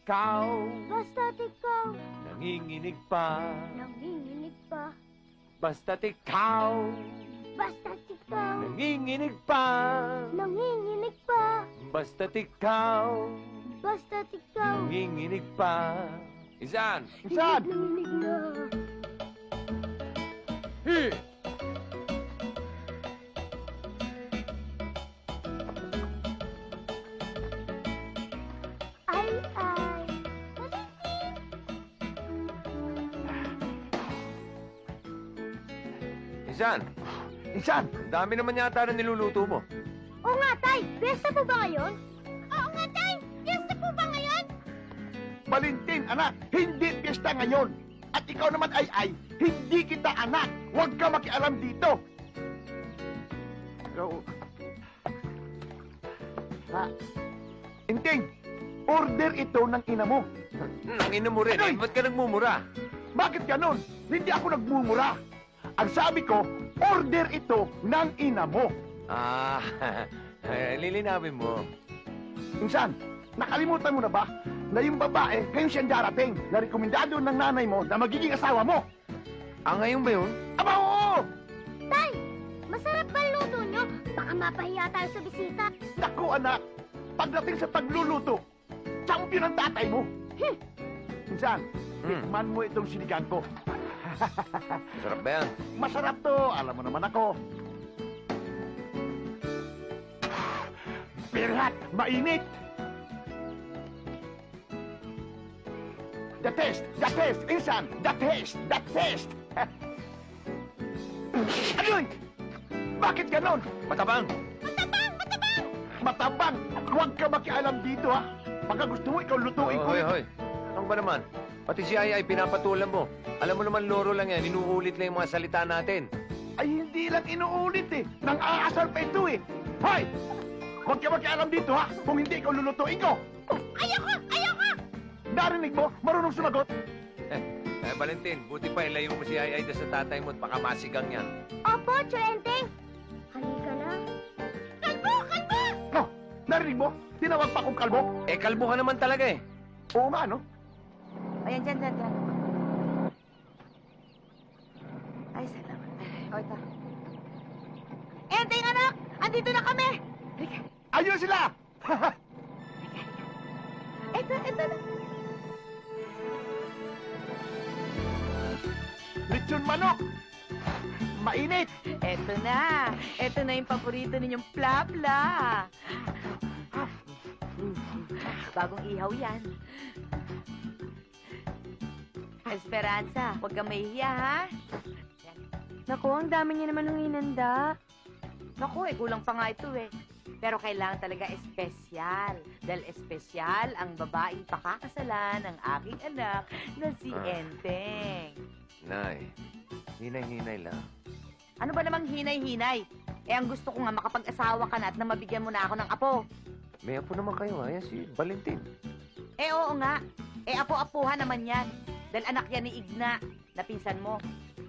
ikaw Basta't ikaw nanginginig pa. nanginginig pa. Basta't ikaw Basta't ikaw nanginginig pa. nanginginig pa. Basta't ikaw Basta't ikaw nanginginig pa. Isan! Saan? nanginginig na. Hi! Ay. Isan! Isan! Ang dami naman yata na niluluto mo. Oo nga, Tay. Piyesta po ba ngayon? Oo nga, Tay. Piyesta po ba ngayon? Valentin, anak, hindi piyesta ngayon. At ikaw naman ay, hindi kita anak. Huwag ka makialam dito. Ikaw... Ha? Inting, order ito ng ina mo. Ang ina mo rin, Ay! ba't ka nagmumura? Bakit ganon? Hindi ako nagmumura. Ang sabi ko, order ito ng ina mo. Ah, lilinawin mo. Insan, nakalimutan mo na ba na yung babae, ngayon siyang darating, na rekomendado ng nanay mo na magiging asawa mo? Ah, ngayon ba yun? Aba, oo! Tay, masarap ba luto nyo? Baka mapahiya tayo sa bisita. Naku, anak, pagdating sa pagluluto, champion ang tatay mo. Insan, tikman mo itong sinigang ko. Sarap ba yan? Masarap to, alam mo naman ako. Pirat, mainit. The taste, Insan, the taste. Ayoy! Bakit ganon? Matabang! Matabang! Huwag ka makialam dito, ha? Pagka gusto mo, ikaw lutuin ko. Hoy. Ano ba naman? Pati si Ay pinapatulan mo. Alam mo naman, loro lang yan. Inuulit lang yung mga salita natin. Ay, hindi lang inuulit, eh. Nang aasar pa ito, eh. Hoy! Huwag ka makialam dito, ha? Kung hindi, ikaw lulutuin ko. Ayoko! Narinig mo? Marunong sumagot? Valentin, buti pa ilayo mo si Ay sa tatay mo at baka masigang yan. Opo, Chuenteng. Halika na. Kalbo! No, narinig mo? Tinawag pa akong kalbo? Eh, kalbo ka naman talaga eh. Oo nga, no? Ayan, dyan. Ay, salamat. O, ito. Enteng, anak! Andito na kami! Halika. Ayun sila! Ito na. Lechon manok! Mainit! Ito na. Ito na yung paborito ninyong plapla. Bagong ihaw yan. Esperanza, huwag kang mahihiya, ha? Naku, ang dami niya naman hinanda. Naku, kulang pa nga ito, eh. Pero kailangan talaga espesyal. Dahil espesyal ang babaeng pakakasalan ng aking anak na si Enteng. Nay, hinay-hinay lang. Ano ba namang hinay-hinay? Eh, ang gusto ko nga makapag-asawa ka na at na mabigyan mo na ako ng apo. May apo naman kayo, ayan si Valentin. Eh, oo nga. Eh, apo-apuhan naman yan. Dahil anak yan ni Igna, na pinsan mo.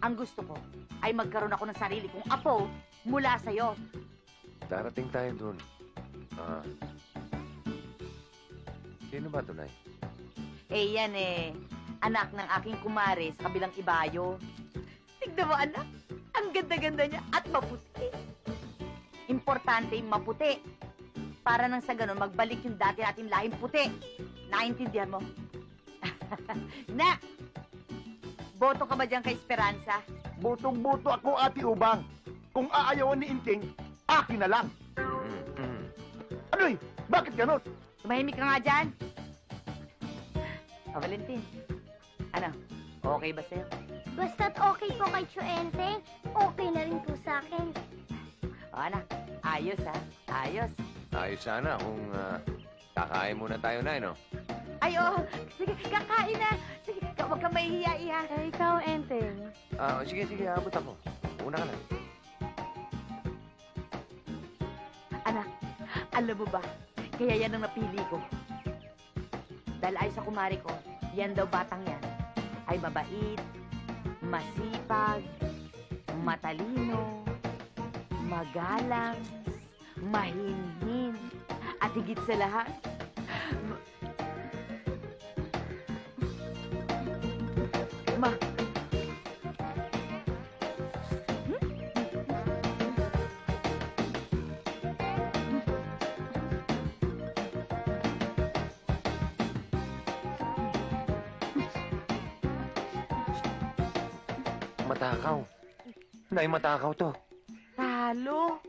Ang gusto ko ay magkaroon ako ng sarili kong apo mula sa'yo. Darating tayo dun. Sino ba ito, Nay? Eh, yan eh. Anak ng aking kumare sa kabilang ibayo. Tignan mo, anak. Ang ganda-ganda niya at maputi. Importante yung maputi. Para nang sa ganun, magbalik yung dati natin lahing puti. Naintindihan mo? Na! Boto ka ba dyan kay Esperanza? Butong-buto ako, Ate Ubang. Kung aayawan ni Inting, akin na lang. Anoy, bakit ganon? Tumahimik ka nga dyan. Valentin. Ano? Okay ba sa'yo? Basta't okay po kay Chuenteng, okay na rin po sa akin. O, anak. Ayos, ha? Ayos. Ayos sana kung kakain muna tayo, Nay, no? Ay, oh. Sige, kakain na. Sige, huwag kang mahihiya, iha. Eh, ikaw, Enteng. Sige, abot ako. Una ka na. Anak, alam mo ba? Kaya yan ang napili ko. Dahil ayon sa kumari ko, yan daw batang yan ay mabait, masipag, matalino, magalang, mahinhin, at higit sa lahat, Ma. Matakaw. Nay, matakaw to. Talo.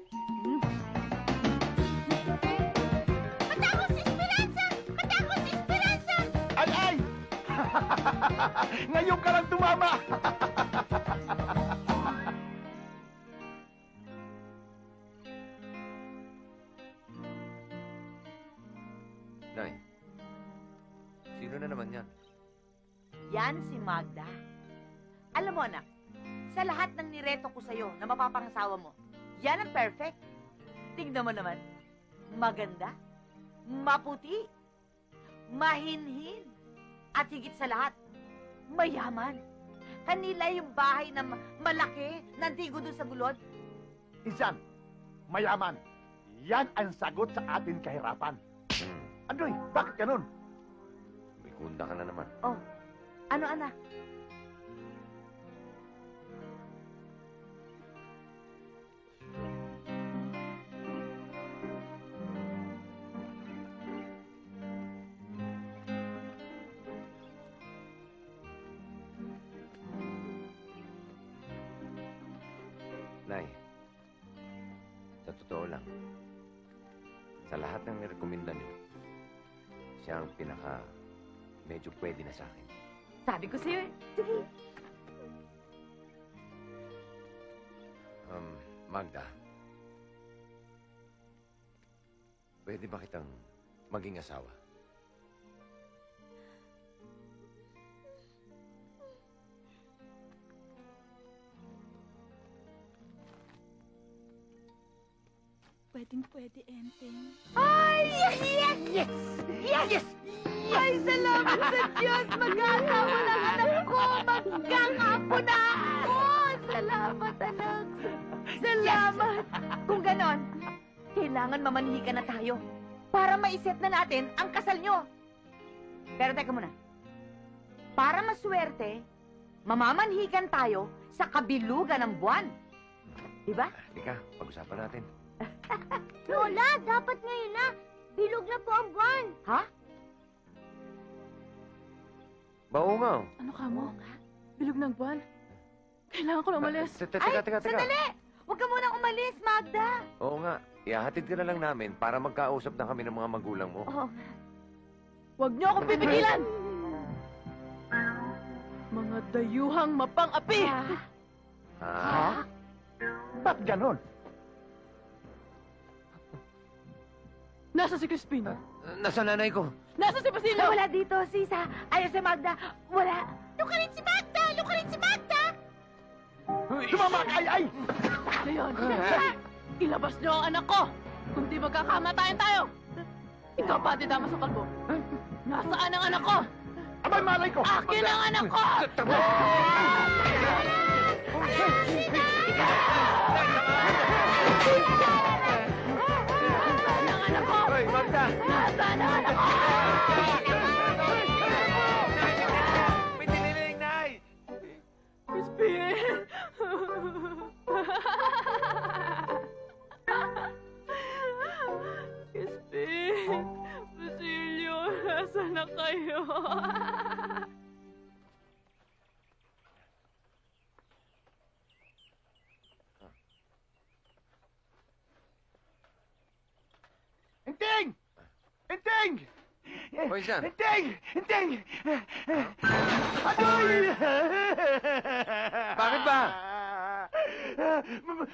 Matakot si Esperanza! Matakot si Esperanza! Ay, ay! Ngayon ka lang tumama! Nay, sino na naman yan? Yan si Magda. Alam mo, anak, sa lahat ng nireto ko sa'yo na mapapangasawa mo, yan ang perfect. Tingnan mo naman, maganda, maputi, mahinhin, at higit sa lahat, mayaman. Kanila yung bahay na malaki, nandigo doon sa gulod. Insan, mayaman. Yan ang sagot sa ating kahirapan. Hmm, Andoy, bakit ganun? may kunda ka na naman. Oh, ano, anak? Nay, sa totoo lang, sa lahat ng nirekomenda niyo, siya ang medyo pwede na sa akin. Sabi ko sa'yo eh. Sige. Magda, pwede ba kitang maging asawa? Pwedeng-pwede, Enteng. Ay, yes! Yes! Yes! Yes! Ay, salamat sa Diyos! Mag-aasawa ng anak ko! Magkakapo na ako! Salamat, anak! Salamat! Kung ganon, kailangan mamanhikan na tayo para maiset na natin ang kasal nyo. Pero teka muna. Para maswerte, mamamanhikan tayo sa kabilugan ng buwan. Diba? Halika, pag-usapan natin. Lola, dapat ngayon na. Bilog na po ang buwan. Ha? Oo nga. Ano ka mo? Bilog ng buwan. Kailangan ko na umalis. Teka. Sandali! Huwag ka munang umalis, Magda! Oo nga. Ihahatid ka na lang namin para magkausap na kami ng mga magulang mo. Oo. Huwag niyo akong pipigilan! Mga dayuhang mapang-api! Ha? Ba't ganun? Nasa si Crispino. Nasa nanay ko. Nasa si Basilio! Wala dito, Sisa. Ayaw si Magda. Wala. Luka rin si Magda! Luka rin si Magda! Tumama ka, ay, ay! Ngayon, ilabas niyo ang anak ko! Kung di magkakamatayan tayo! Ikaw pa, Dama sa kalbo. Nasaan ang anak ko? Abay, malay ko! Akin ang anak ko! Nasaan ang anak ko? Hoy, Magda! Nasaan ang anak ko? May tiniling, Nay! Crispin! Crispin! Basilio, nasaan na kayo? Inting! Inting! Hoy, San. Inting! Inting! Adoy! Bakit ba?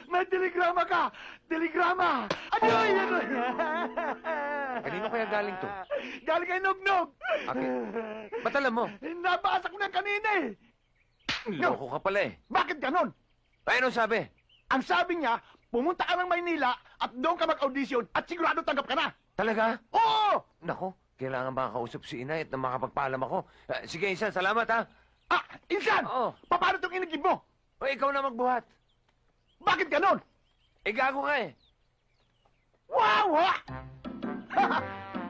May telegrama ka! Telegrama! Adoy! Adoy! Kanino kaya galing to? Galing kay Nugnog! Akin? Ba't alam mo? Nabasa ko na kanina eh! Loko ka pala eh. Bakit ganon? Ay, ano sabi? Ang sabi niya, pumunta ka ng Maynila at doon ka mag-audition at sigurado tanggap ka na! Talaga? Oo! Nako, kailangan makakausap si inay at na makapagpaalam ako. Sige, Insan, salamat ha. Ah! Insan! Oo. Paano itong inigib mo? O, ikaw na magbuhat. Bakit ganon? Eh, gago ka eh. Wow! Ha!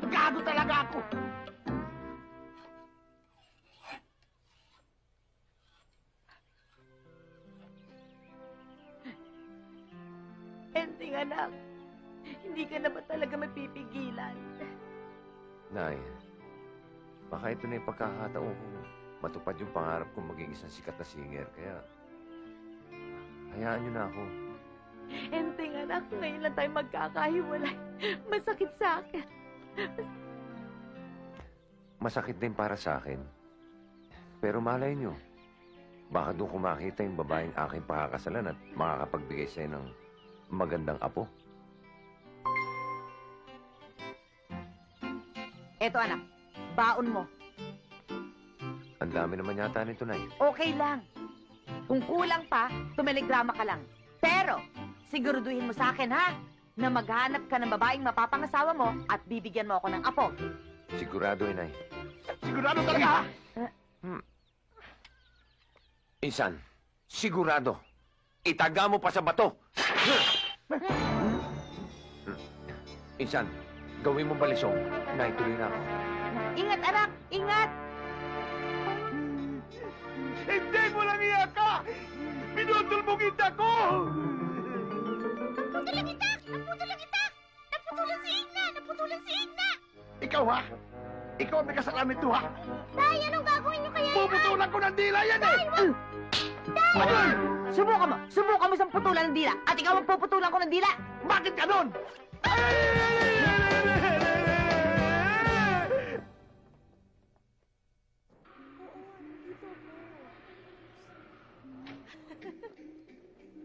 Gago talaga ako! Enting anak, hindi ka na ba talaga mapipigilan? Nay, baka ito na yung pagkakataon kong matupad yung pangarap kong maging isang sikat na singer. Kaya, hayaan niyo na ako. Enting anak, ngayon lang tayo magkakahiwalay. Masakit sa akin. Masakit din para sa akin. Pero malay niyo, baka doon ko makita yung babaeng aking pakakasalan at makakapagbigay sa'yo ng magandang apo. Eto anak, baon mo. Ang dami naman yata nito, Nay. Okay lang. Kung kulang pa, tumeligrama ka lang. Pero, siguraduhin mo sa akin, ha? Na maghanap ka ng babaeng mapapangasawa mo at bibigyan mo ako ng apo. Sigurado, Nay. Sigurado talaga, ha? Insan, sigurado. Itaga mo pa sa bato. Insan, gawin mo balisong. Nay, tuloy na ako. Ingat, anak! Ingat! Hindi mo lang iyak ka! Pinutol mo kita ko! Naputulang itak! Naputulang itak! Naputulang si Igna! Naputulang si Igna! Ikaw, ha? Ikaw ang may kasalanan nito, ha? Tay, anong gagawin niyo kaya? Puputulan ko ng dila yan, eh! Subukan mo! Subukan mo sa putulan ng dila! At ikaw ang puputulan ko ng dila! Bakit ganon?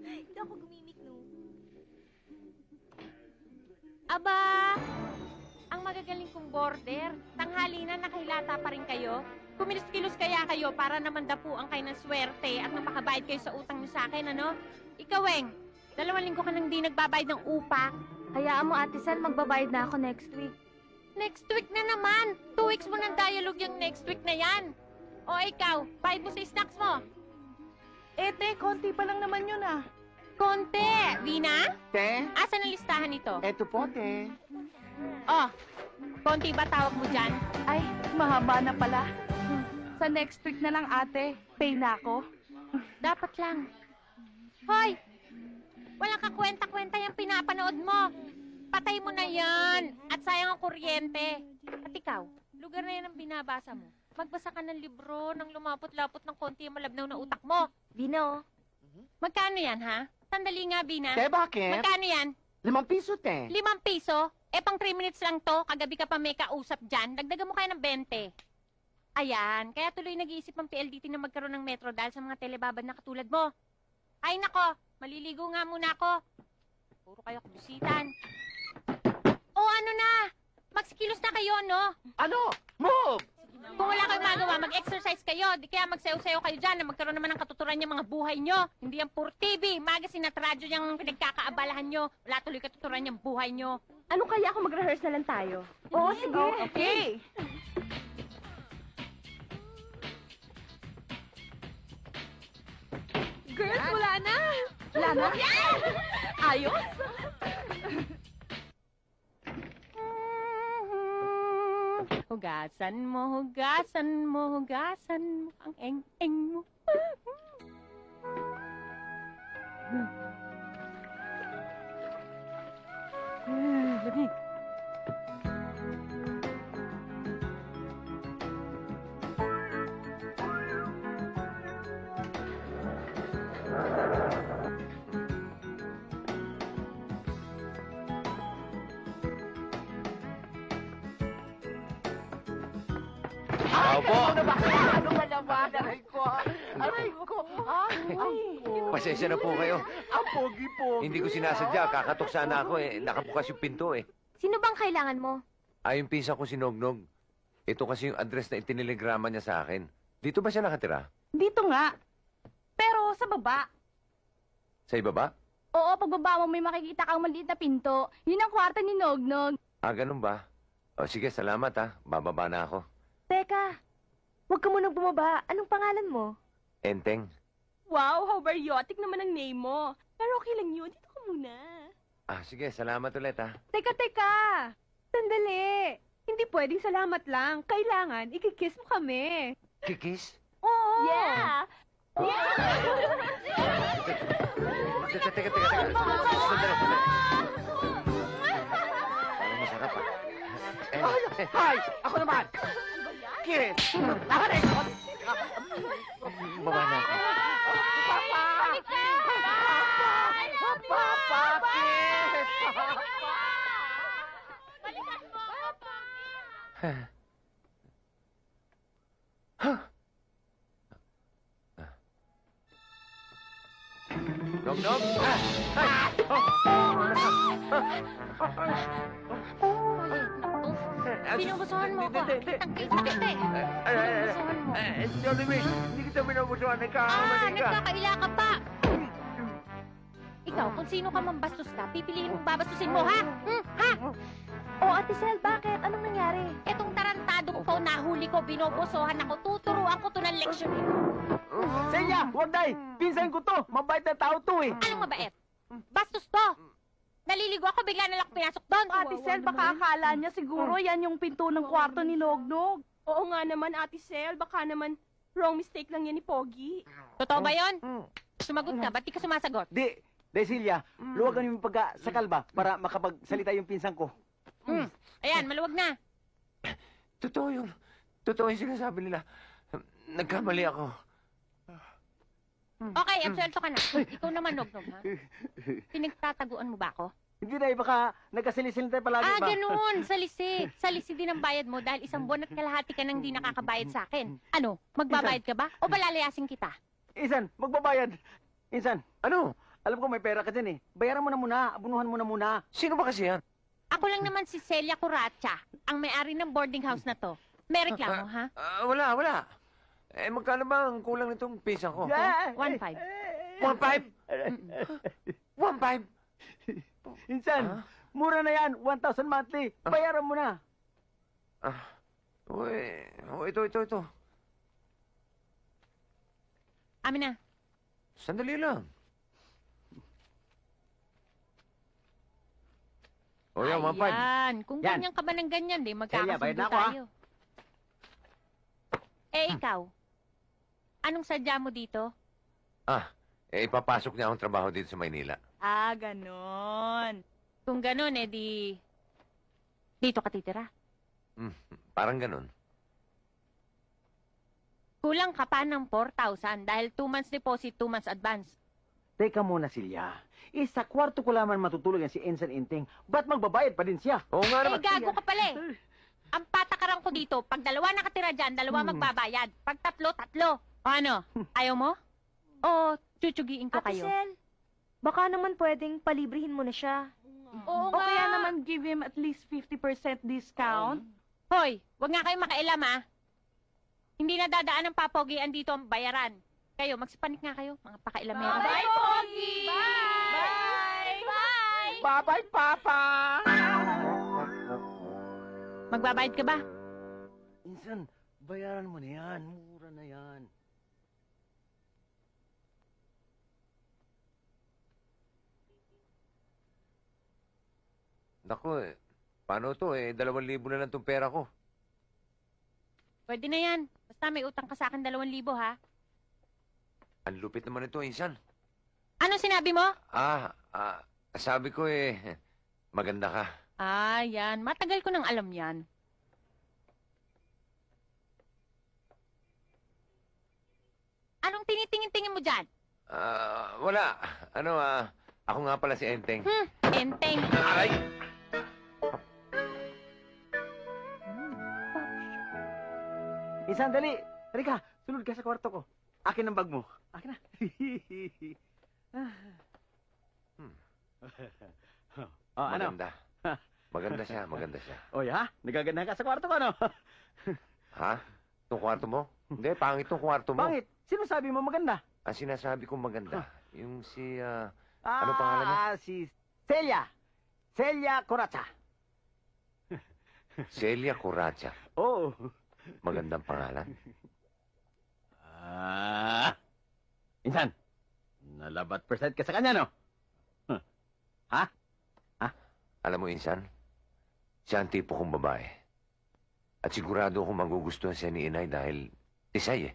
Hindi ako gumimik, no? Aba! Ang magagaling kong border. Tanghali na nakahilata pa rin kayo. Kumilos-kilos kaya kayo para naman dapuan kayo ng swerte at mapakabayad kayo sa utang niyo sa akin, ano? Ikaw, Weng, 2 linggo ka nang di nagbabayad ng upa. Hayaan mo, Ate Sal, magbabayad na ako next week. Next week na naman! 2 weeks mo ng dialogue yung next week na yan. O ikaw, bayad mo sa snacks mo. Ete, konti pa lang naman yun, ah. Konti! Vina? Te, Asan ang listahan nito? eto po, te. Oh, konti ba tawag mo dyan? Ay, mahaba na pala. Sa next week na lang, ate. Pay na ako. Dapat lang. Hoy! Walang kakwenta-kwenta yung pinapanood mo. Patay mo na yan. At sayang ang kuryente. At ikaw, lugar na yan ang binabasa mo. Magbasa ka ng libro nang lumapot-lapot ng konti yung malabnaw na utak mo. Bino. Magkano yan, ha? Sandali nga, Bina. Te, bakit? Magkano yan? 5 piso, te. 5 piso? Eh, pang 3 minutes lang to. Kagabi ka pa may kausap dyan. Dagdagan mo kaya ng 20. Ayan. Kaya tuloy nag-iisip ang PLDT na magkaroon ng metro dahil sa mga telebabad na katulad mo. Ay, nako. Maliligo nga muna ako. Puro kayo kubisitan. O, ano na? Magsikilos na kayo, no? Ano? Move! Kung wala kayong magawa, mag-exercise kayo. Di kaya magsayo-sayo kayo dyan na magkaroon naman ng katuturan yung mga buhay nyo. Hindi yan puro TV, magazine at radyo yung pinagkakaabalahan nyo. Wala tuloy katuturan yung buhay nyo. Ano kaya kung mag-rehearse na lang tayo? Oo, sige. Okay. Girls, wala na. Wala na? Ayos. Hugasan mo, hugasan mo, hugasan mo ang eng-eng mo. Lamig. Opo. Ano ba? Ano ba naman? Aray ko. Aray ko. Ay, Pasensya na po kayo. ang pogi-pogi. Hindi ko sinasadya. Kakatok sana ako eh. Nakabukas yung pinto eh. Sino bang kailangan mo? Ay, yung pinsa ko si Nognog. Ito kasi yung address na itinelegrama niya sa akin. Dito ba siya nakatira? Dito nga. Pero sa baba. Sa ibaba? Oo, pagbaba mo may makikita kang maliit na pinto. Yun ang kwarto ni Nognog. Ah, ganun ba? O sige, salamat ha. Bababa na ako. Teka, huwag ka munang bumaba. Anong pangalan mo? Enteng. Wow, how baryotic naman ang name mo. Pero okay lang yun. Dito ka muna. Ah, sige, salamat ulit ha. Teka. Sandali. Hindi pwedeng salamat lang. Kailangan, ikikiss mo kami. Kikis? Oo. Yeah. Teka. Sandali. Parang masarap ah. Hi! Ako naman! Kiss! Nakarin! Baba na ako. Papa! Papa! Kiss! Balikan mo ako, Pogi! Nog! Binubusuhan mo ako. Kitang kita eh. Binubusuhan mo. Jollibee, hindi kita binubusuhan. Nagkakamali ka. Nagkakaila ka pa. Ikaw, kung sino ka mambastos ka, pipiliin mong babastusin mo, ha? Ha? Oh, Ate Sel, bakit? Anong nangyari? Etong tarantadong to, nahuli ko, binubusuhan ako, tuturuan ko to ng leksyon eh. Senya, huwag day! Pinsan ko to! Mabait na tao to eh! Anong mabait? Bastos to! Naliligo ako, bigla na lang ako pinasok doon. Ate Sel, baka akala niya siguro yan yung pinto ng kwarto ni Nognog. Oo nga naman, Ate Sel. Baka naman wrong mistake lang yan ni Pogi. Totoo ba yun? Sumagot ka, ba't di ka sumasagot? Di, Silya, luwagan yung pagkasakal ba para makapagsalita yung pinsan ko. Ayan, maluwag na. Totoo yun. Totoo yung sinasabi nila. Nagkamali ako. Okay, absuelto ka na. Ikaw naman, Nognog, ha? Pinagtataguan mo ba ako? Hindi na, baka nagkasilisil tayo palagi ba? Ganun. Salisi. Salisi din ang bayad mo dahil 1 buwan at kalahati ka nang di nakakabayad sa akin. Ano, magbabayad ka ba? O palalayasin kita? Insan, magbabayad. Insan, Ano? alam ko may pera ka dyan eh. Bayaran mo na muna, abunuhan mo na muna. Sino ba kasi yan? Ako lang naman si Celia Curacha, ang may-ari ng boarding house na to. May reklamo, ha? Wala. Eh, magkano ba ang kulang nitong pisa ko? 1.5. 1.5? 1.5? Insan, Ah? mura na yan, 1,000 monthly. Bayaran mo na. Ito. Amin na. Sandali lang. O yan, 1.5. Ayan. Kung Yan. ganyan ka ba ng ganyan, di Celia, bayad magkakasundo na ako, ha? tayo. Ikaw, anong sadya mo dito? Ipapasok niya akong trabaho dito sa Maynila. Ganon. Kung ganun, di... Dito ka titira. Parang ganun. Kulang ka pa ng 4,000 dahil 2 months deposit, 2 months advance. Teka muna, Silya. Sa kwarto ko lamang matutulog yan si Ensan Inting. Ba't magbabayad pa din siya? Oo nga naman. Gago ka pala eh. Ang patakaran ko dito, pag 2 nakatira dyan, 2 magbabayad. Pag 3, 3. O ano? Ayaw mo? O tsutsugiin ko Ate kayo? Sel, baka naman pwedeng palibrihin mo na siya. Oo O kaya naman give him at least 50% discount. Hoy, wag nga kayo makailam ha. Hindi na dadaan ng papogian dito ang bayaran. Kayo, magsipanik nga kayo, mga pakailamero. Bye, Pogi! Bye! Bye! Bye-bye, Papa! Magbabayad ka ba? Insan, bayaran mo na yan. Mura na yan. Naku paano to 2,000 na lang tong pera ko. Pwede na yan. Basta may utang ka sa akin 2,000 ha. Ang lupit naman ito, Insan. Ano sinabi mo? Sabi ko maganda ka. Yan. Matagal ko nang alam yan. Anong tinitingin-tingin mo dyan? Wala. Ako nga pala si Enteng. Enteng. Aray! Insan, dali. Halika, sunod ka sa kwarto ko. Akin ang bag mo. Akin na. Ano? Maganda. Maganda siya. Oy, ha? Nagaganda ka sa kwarto ko, ano? Ha? Itong kwarto mo? Hindi, pangit itong kwarto mo. Bakit? Sino sabi mo maganda? Ang sinasabi kong maganda, yung si, Ano pangalan mo? Si Celia. Celia Coracha. Celia Curacha. Oo. Magandang pangalan. Insan, nalabat percent ka sa kanya, no? Alam mo, Insan, siya ang tipo kong babae. At sigurado akong magugustuhan siya ni Inay dahil tisay eh.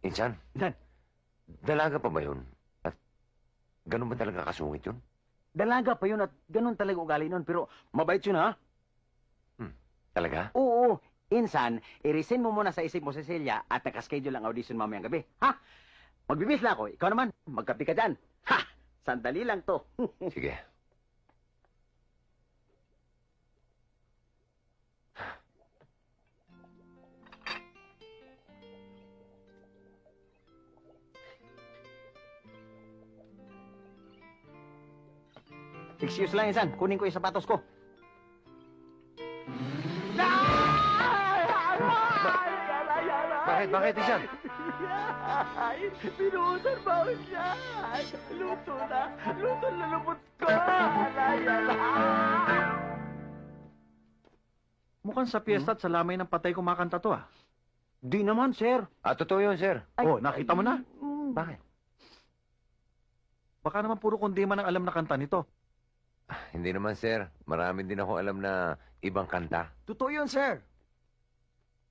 Insan, Insan, dalaga pa ba yun? At ganun ba talaga kasungit yun? dalaga pa yun at ganun talaga ugali nun. Pero mabait yun, ha? Talaga? Oo, insan, i-resign mo muna sa isip mo, Cecilia, at nakaschedule ang audition mamayang gabi. Ha? Magbibis lang ako. Ikaw naman, magkapi ka dyan. Ha! Sandali lang to. Sige. Excuse lang, insan. Kunin ko yung sapatos ko. Bakit, Insan? Ay, pinuusan ba ako siya? Luto na lulubot ko. Mukhang sa piyesta at sa lamay ng patay kumakanta to, ah. Di naman, sir. Totoo yun, sir. Oh, nakita mo na? Bakit? Baka naman puro kundi man ang alam na kanta nito. Hindi naman, sir. Marami din ako alam na ibang kanta. Totoo yun, sir.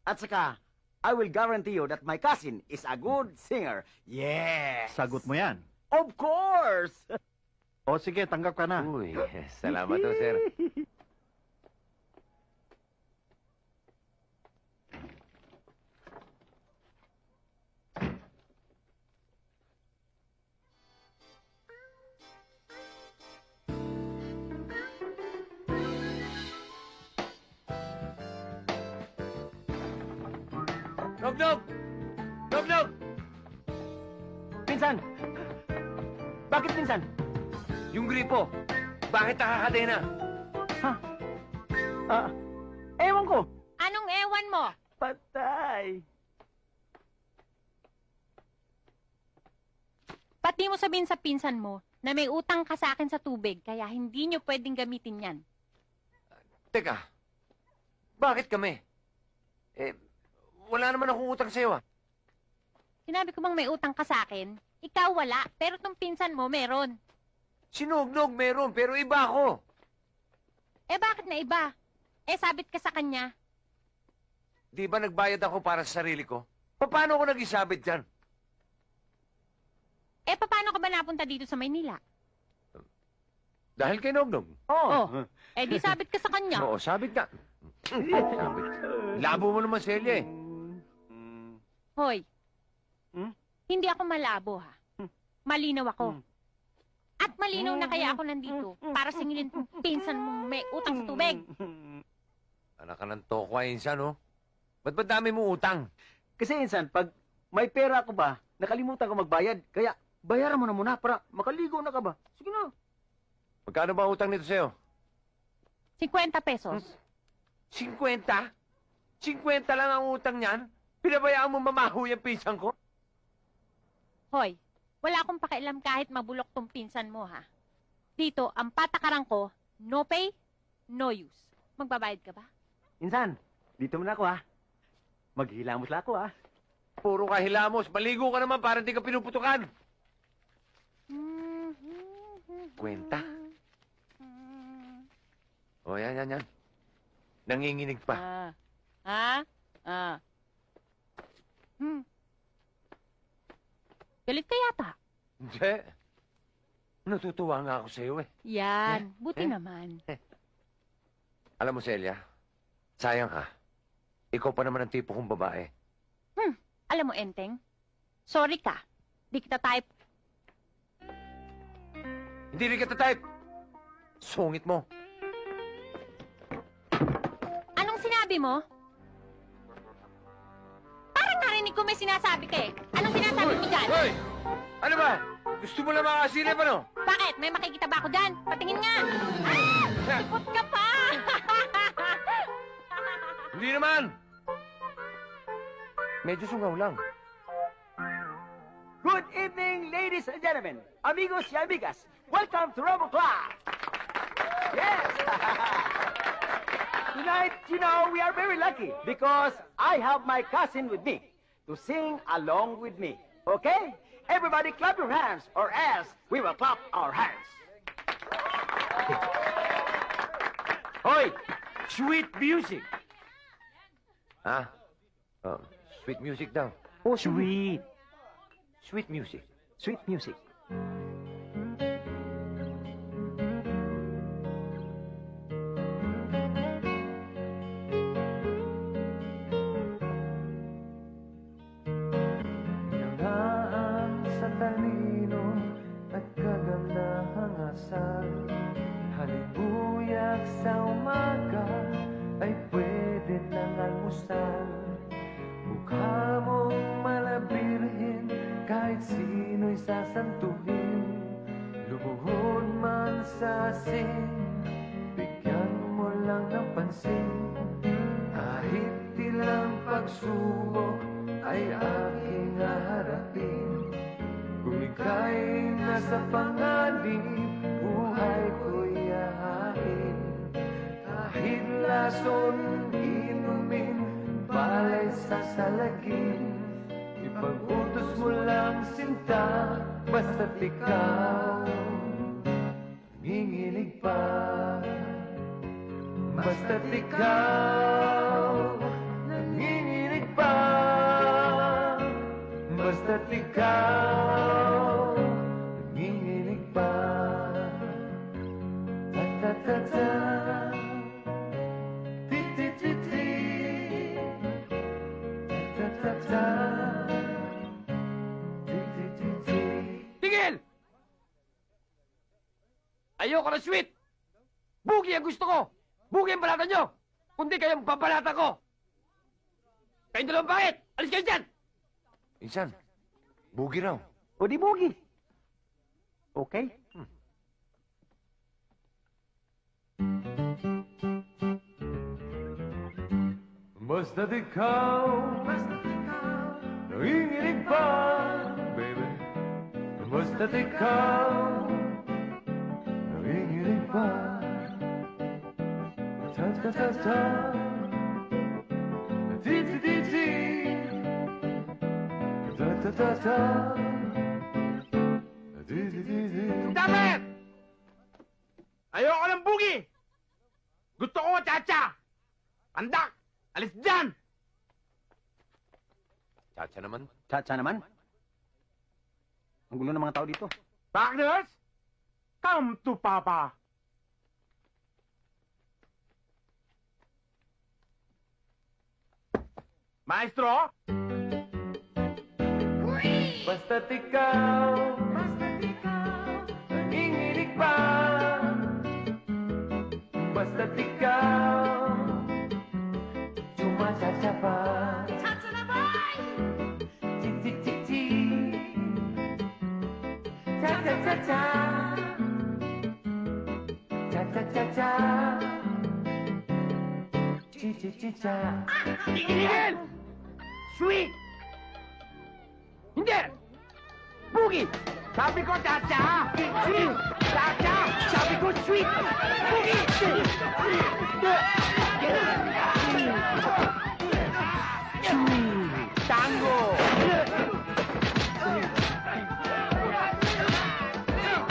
At saka, I will guarantee you that my cousin is a good singer. Yes! Sagot mo yan. Of course! O sige, tanggap ka na. Uy, salamat to, sir. Nog! Nog! Pinsan! Bakit pinsan? Yung gripo, bakit nakakadena? Ewan ko. Anong ewan mo? Patay. Pati mo sabihin sa pinsan mo na may utang ka sa akin sa tubig, kaya hindi nyo pwedeng gamitin yan. Teka, bakit kami? Wala naman akong utang sa'yo, ah. Sinabi ko bang may utang ka sa akin? Ikaw wala, pero tong pinsan mo meron. Sinugnog meron, pero iba ako. Bakit na iba? Sabit ka sa kanya. Di ba nagbayad ako para sa sarili ko? Paano ako nag-isabit dyan? Paano ka ba napunta dito sa Maynila? Dahil kay Nognog. Oh. Di sabit ka sa kanya. Oo, sabit ka. Sabit. Labo mo naman, Celia, eh. Hoy, Hmm? hindi ako malabo, ha? Malinaw ako. At malinaw na kaya ako nandito para singilin tong pinsan mong may utang sa tubig. Anak ka ng tokwa, Insan, oh. Ba't ba dami mo utang? Kasi insan, pag may pera ako ba, nakalimutan ko magbayad. Kaya, bayaran mo na muna para makaligo na ka ba? Sige na. Magkano ba ang utang nito sa'yo? 50 pesos. 50? 50 lang ang utang niyan? Pinabayaan mo mamaho yung pinsan ko? Hoy, wala akong pakialam kahit mabulok tong pinsan mo, ha? Dito, ang patakaran ko, no pay, no use. Magbabayad ka ba? Insan, dito muna ako ha. Maghilamos lang ako ha. Puro ka hilamos. Maligo ka naman para hindi ka pinuputukan. Kwenta. O, yan. Nanginginig pa. Galit ka yata. Hindi. Natutuwa nga ako sa'yo, eh. Yan, buti naman. Alam mo, Celia, sayang ka. Ikaw pa naman ang tipo kong babae. Alam mo, Enteng, sorry ka. Di kita type. Hindi rin kita type. Sungit mo. Anong sinabi mo? Parang narinig ko may sinasabi ka eh. Anong sinasabi mo dyan? Hoy! Ano ba? Gusto mo lang makasilip, ano? Bakit? May makikita ba ako dyan? Patingin nga! Ipot ka pa! Hindi naman! Medyo sungaw lang. Good evening, ladies and gentlemen, amigos y amigas. Welcome to Robo Club. Yes. Tonight, we are very lucky because I have my cousin with me to sing along with me. Okay? Everybody clap your hands or else we will clap our hands. Hoy, sweet music. Ha? Oh, sweet music daw. Oh, sweet. Sweet music. Sweet music. Yamaan sa talino at kagandahang asal. Halibuyak sa umaga ay pwede ng almusal. Mukha mong malabirhin kahit sino'y sasantuhin. Lumuhod man sa asin, bigyan mo lang ng pansin. Kahit ilang pagsubok ay aking haharapin. Kung ika'y nasa panganib, buhay ko'y ahain. Kahit lason inumin, pala'y sasalagin. Ipag-utos mo lang sinta, basta't ikaw nanginginig pa. Basta't ikaw nanginginig pa. Basta't ikaw nanginginig pa. Ta-ta-ta-ta, ti-ti-ti-ti, ta-ta-ta-ta, ti-ti-ti-ti. Tigil! Ayoko na sweet! Bugi ang gusto ko! Bugi ang balatan nyo! Kundi kayong babalatan ko! Kayong dalawang bakit? Alis kayo dyan! Insan, bugi raw. O di bugi. Okay? Basta't ikaw nanginginig pa, baby. Basta't ikaw nanginginig pa. Ta-ta-ta-ta, ti-ti-ti-ti, ta-ta-ta-ta, ti-ti-ti-ti. Dapat! Ayoko ng bugi! Gusto ko chacha! Andak! Alis dyan! Chacha naman. Cha naman. Ang gulo ng mga tao dito. Partners, come to Papa. Maestro? Basta't ikaw nanginginig pa. Basta't ikaw chumachacha pa. Chacha na boy! Chi-chi-chi-chi, cha-cha-cha-cha, cha-cha-cha-cha, chi-chi-chi-cha. Tigil! Sweet! Hindi! Bugi! Sabi ko chacha! Sweet! Chacha! Sabi ko sweet! Bugi! Tango!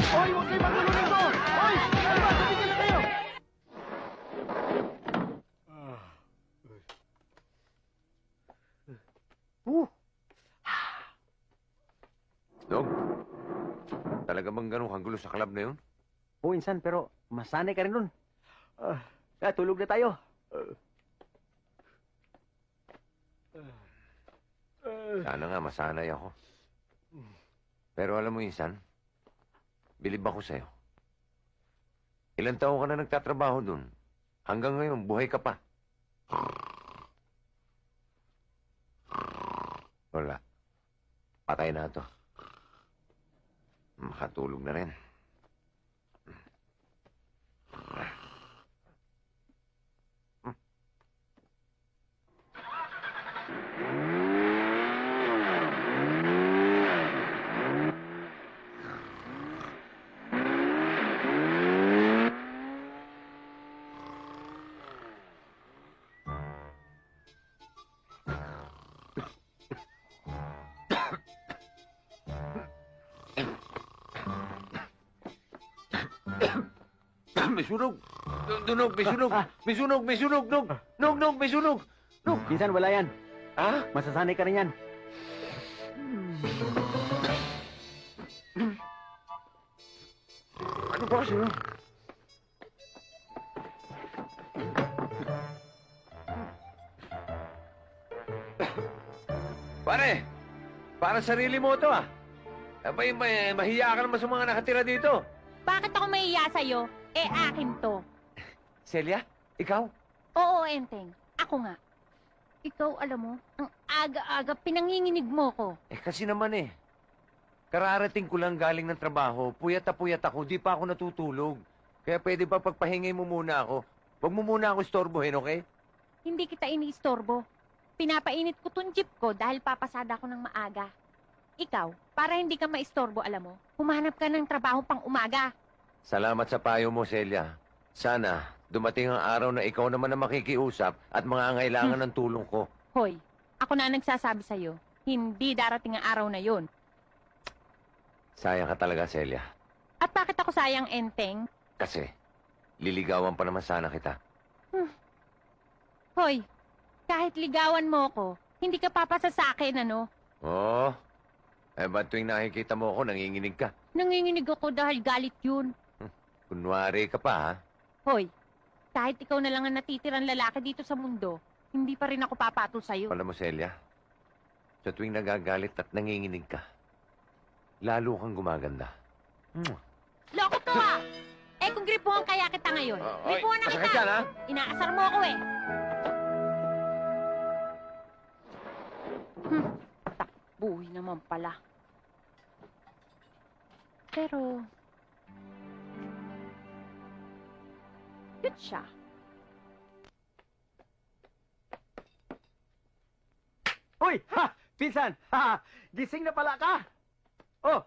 Hoy, huwag kayo magulo nito! Hoy! Ano ba? Tumigil kayo! Dog, talaga bang ganun kang gulo sa club na yun? Oo, insan, pero masanay ka rin nun. Tulog na tayo. Sana nga masanay ako. Pero alam mo, insan, bilib ako sa'yo. Ilang taon ka na nagtatrabaho dun. Hanggang ngayon, buhay ka pa. Wala. Patay na ito. Makatulog na rin. May sunog! Dunog! May sunog! May sunog! May sunog! Nog! Nog! Nog! May sunog! Nog! Insan, wala yan. Ha? Masasanay ka rin yan. Ano ba kasi yun? Pare, para sarili mo to ah. Abay, mahiya ka naman sa mga nakatira dito. Bakit ako mahiya sa'yo? Eh, akin to. Celia, ikaw? Oo, Enteng. Ako nga. Ikaw, alam mo, ang aga-aga pinanginginig mo ko. Eh kasi naman eh. Kararating ko lang galing ng trabaho. Puyat na puyat ako, di pa ako natutulog. Kaya pwede ba pagpahingay mo muna ako? Huwag mo muna ako istorbohin, okay? Hindi kita iniistorbo. Pinapainit ko tong jeep ko dahil papasada ko ng maaga. Ikaw, para hindi ka maistorbo, alam mo, humanap ka ng trabaho pang umaga. Salamat sa payo mo, Celia. Sana dumating ang araw na ikaw naman ang makikiusap at mangangailangan ng tulong ko. Hoy, ako na ang nagsasabi sa'yo, hindi darating ang araw na yon. Sayang ka talaga, Celia. At bakit ako sayang, Enteng? Kasi, liligawan pa naman sana kita. Hoy, kahit ligawan mo ko, hindi ka papasa sa akin, ano? Oh, eh ba't tuwing nakikita mo ako, nanginginig ka? Nanginginig ako dahil galit yun. Kunwari ka pa, ha? Hoy, kahit ikaw na lang ang natitirang lalaki dito sa mundo, hindi pa rin ako papatol sa'yo. Alam mo, Celia, sa tuwing nagagalit at nanginginig ka, lalo kang gumaganda. Loko to ah! Eh kung gripuhan kaya kita ngayon, gripuhan na kita! Masakit yan, ha? Inaasar mo ako eh! Takbuhi naman pala. Pero... Yun siya. Uy! Ha! Pinsan! Ha! Gising na pala ka! Oh!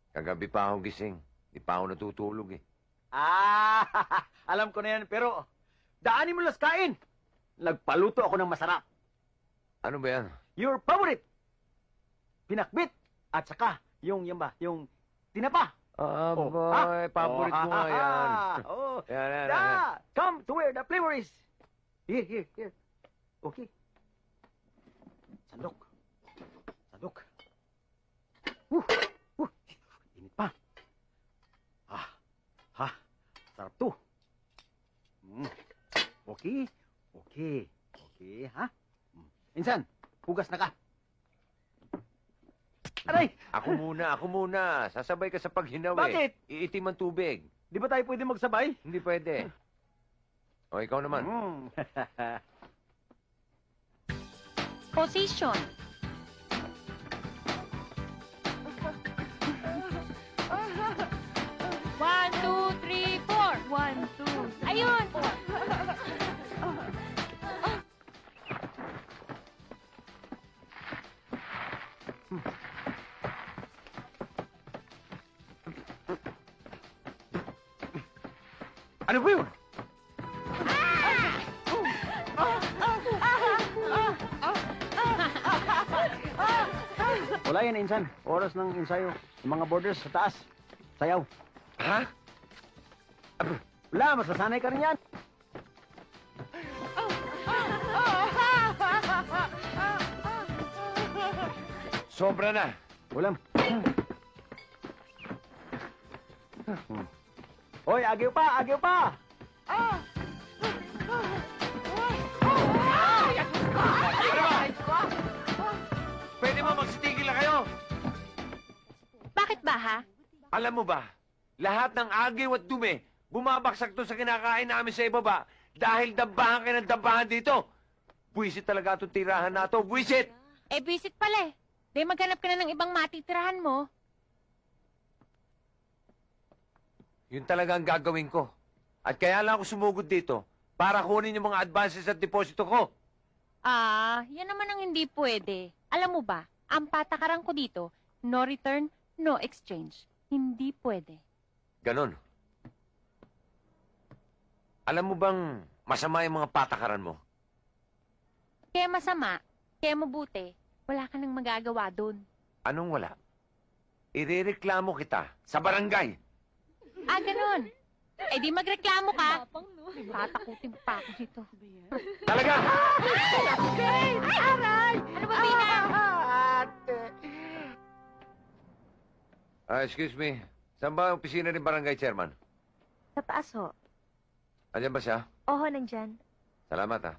Kagabi pa ako gising. Di pa ako natutulog eh. Ah! Alam ko na yan, pero daanin mo las kain! Nagpaluto ako ng masarap. Ano ba yan? Your favorite! Pinakbit! At saka, yung tinapa! Ah, Oh, boy, ha? paborito ko nga yan. Oh! Yan. Yeah! Come to where the flavor is! Here. Okay. Sandok. Init pa. Sarap to. Okay, ha? Insan, hugas na ka. Aray! Ako muna. Sasabay ka sa paghinaw Bakit? eh. Iitim ang tubig. Di ba tayo pwede magsabay? Hindi pwede. O, ikaw naman. Position. One, two, three, four. 1, 2, Ayun! Ano ba yun? Wala yan, Insan. Oras ng ensayo. Yung mga borders sa taas. Sayaw. Ha? Wala, masasanay ka rin yan. Sobra na. Ulam. Hoy, agyo pa! Pwede mo magsitigil na kayo. Bakit ba, ha? Alam mo ba, lahat ng agiw at dumi, bumabaksak to sa kinakain namin sa ibaba dahil dambahan kayo ng dambahan dito. Buwisit talaga itong tirahan na ito. Buwisit! Eh, visit pala eh. Di maghanap ka na ng ibang matitirahan mo. Yun talaga ang gagawin ko. At kaya lang ako sumugod dito para kunin yung mga advances at deposito ko. Ah, yan naman ang hindi pwede. Alam mo ba, ang patakaran ko dito, no return, no exchange. Hindi pwede. Ganon. Alam mo bang masama yung mga patakaran mo? Kaya masama, kaya mabuti, wala ka nang magagawa doon. Anong wala? Irereklamo kita sa barangay. Ah, ganon. Eh di magreklamo ka. Tatakutin pa ako dito. Talaga? Ano ba, Bina? Ate, Excuse me. Saan ba ang opisina ni Barangay Chairman? Sa taas ho. Andiyan ba siya? Oho, nandyan. Salamat, ha.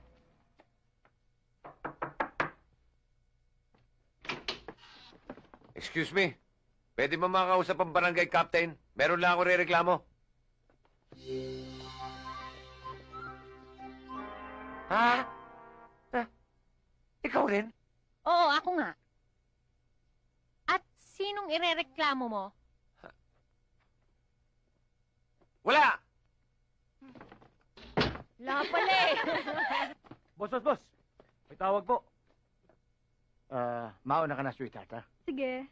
Excuse me. Pwede ba makausap ang barangay captain? Meron lang ako rereklamo. Ha? Ikaw rin? Oo, ako nga. At sinong irereklamo mo? Wala! Wala pala eh. Boss. May tawag po. Mauna ka na, sweetheart, ha? Sige.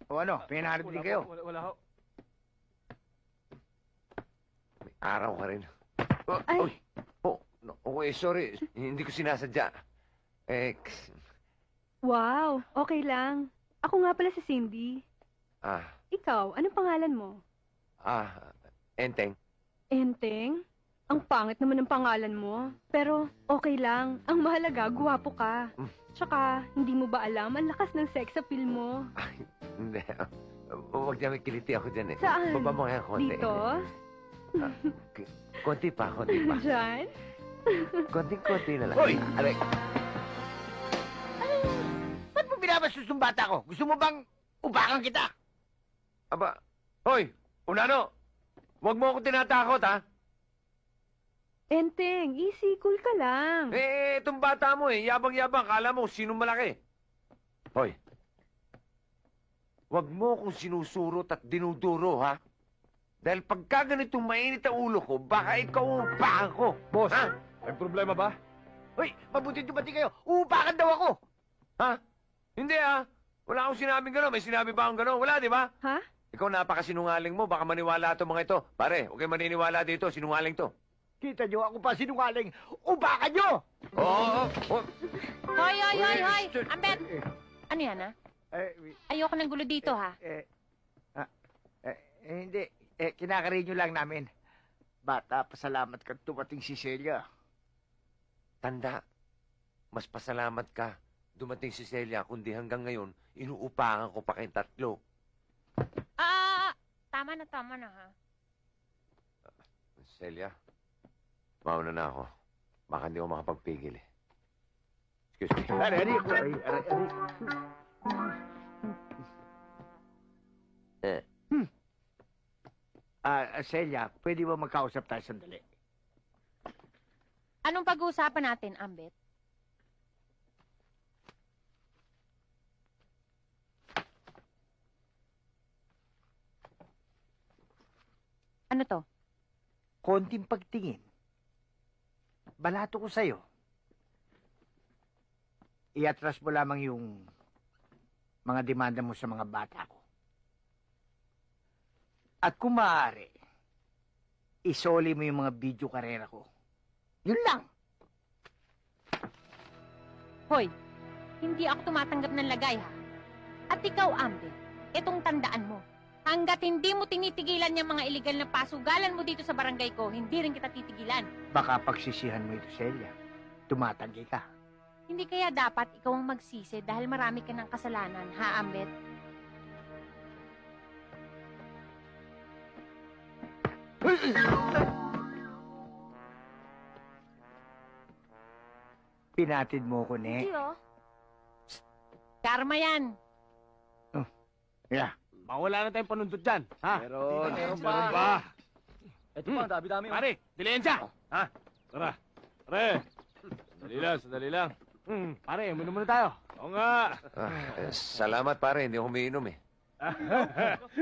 O ano, pinahanap din kayo. Wala ho. May araw ka rin. Ay. Oy! Oh, no, okay, sorry. Hindi ko sinasadya. Wow, okay lang. Ako nga pala si Cindy. Ah, Ikaw, anong pangalan mo? Enteng. Enteng? Ang pangit naman ng pangalan mo. Pero okay lang. Ang mahalaga, guwapo ka. Tsaka, hindi mo ba alam ang lakas ng sex appeal mo? Ay, hindi. Huwag niya may kiliti ako dyan eh. Saan? Baba mo kaya konti. Dito? Konti pa. Diyan? Konting-konti na lang. Hoy! Aray. Ba't mo binabastos yung bata ko? Gusto mo bang upakan kita? Aba, hoy! Unano! Huwag mo ako tinatakot, ha? Enteng, easy, cool ka lang. Itong bata mo yabang-yabang. Kala mo, sino malaki? Hoy! Huwag mo akong sinusurot at dinuduro, ha? Dahil pagka ganitong mainit ang ulo ko, baka ikaw upakan ko. Boss, Ha? may problema ba? Hoy, mabuti dumati kayo. Uupakan daw ako. Ha? Hindi, ha? Wala akong sinabing gano'n. May sinabi ba akong gano'n? Wala, di ba? Ha? Ikaw napakasinungaling mo. Baka maniwala itong mga ito. Pare, huwag kayo maniniwala dito. Sinungaling to. Kita nyo, ako pa sinungaling. Upakan nyo! Oo. Hoy! Ambet! Ano yan, ha? Eh, Ayoko ng gulo dito, ha? Hindi. Kinakarin nyo lang namin. Bata, pasalamat ka tumating si Celia. Tanda, mas pasalamat ka. Dumating si Celia, kundi hanggang ngayon, inuupakan ko pa kayong tatlo. Tama na, ha? Celia, mauna na ako. Baka hindi ako makapagpigil eh. Excuse me. Ari. Celia, pwede ba magkausap tayo sandali? Anong pag-uusapan natin, Ambet? Ano to? Konting pagtingin. Balato ko sa'yo. Iatras mo lamang yung mga demanda mo sa mga bata ko. At kung maaari, isoli mo yung mga video karera ko. Yun lang. Hoy, hindi ako tumatanggap ng lagay, ha? At ikaw, Ambet, itong tandaan mo. Hanggat hindi mo tinitigilan yung mga illegal na pasugalan mo dito sa barangay ko, hindi rin kita titigilan. Baka pagsisihan mo ito, Celia. Tumatanggi ka. Hindi kaya dapat ikaw ang magsisi dahil marami ka ng kasalanan, ha, Ambet? Pinatid mo ko, Ne. Hindi oh. Karma yan. Yeah. Mawala na tayong panundot dyan. Ha? Meron pa. Ito pa, dami-dami. Pare, dilensya. Ha? Tara. Pare. Sandali lang. Pare, uminom muna tayo. Oo nga. Salamat pare, hindi ako umiinom eh.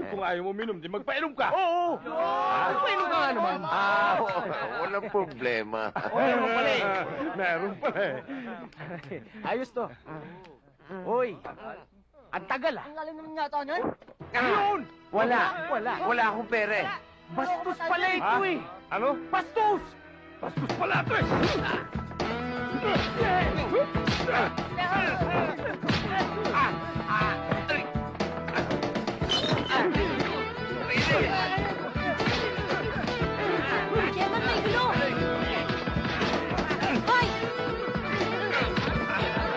Kung ayaw mo uminom, di magpainom ka. Oo! Painom ka nga naman. Walang problema. Meron pala eh. Meron pala eh. Ayos to. Uy, ang tagal ah. Ang lalim naman yata nun. Yun! Wala akong pera eh. Bastos pala ito eh. Ano? Bastos! Bastos pala ito eh. Chairman, may gulo! Hoy!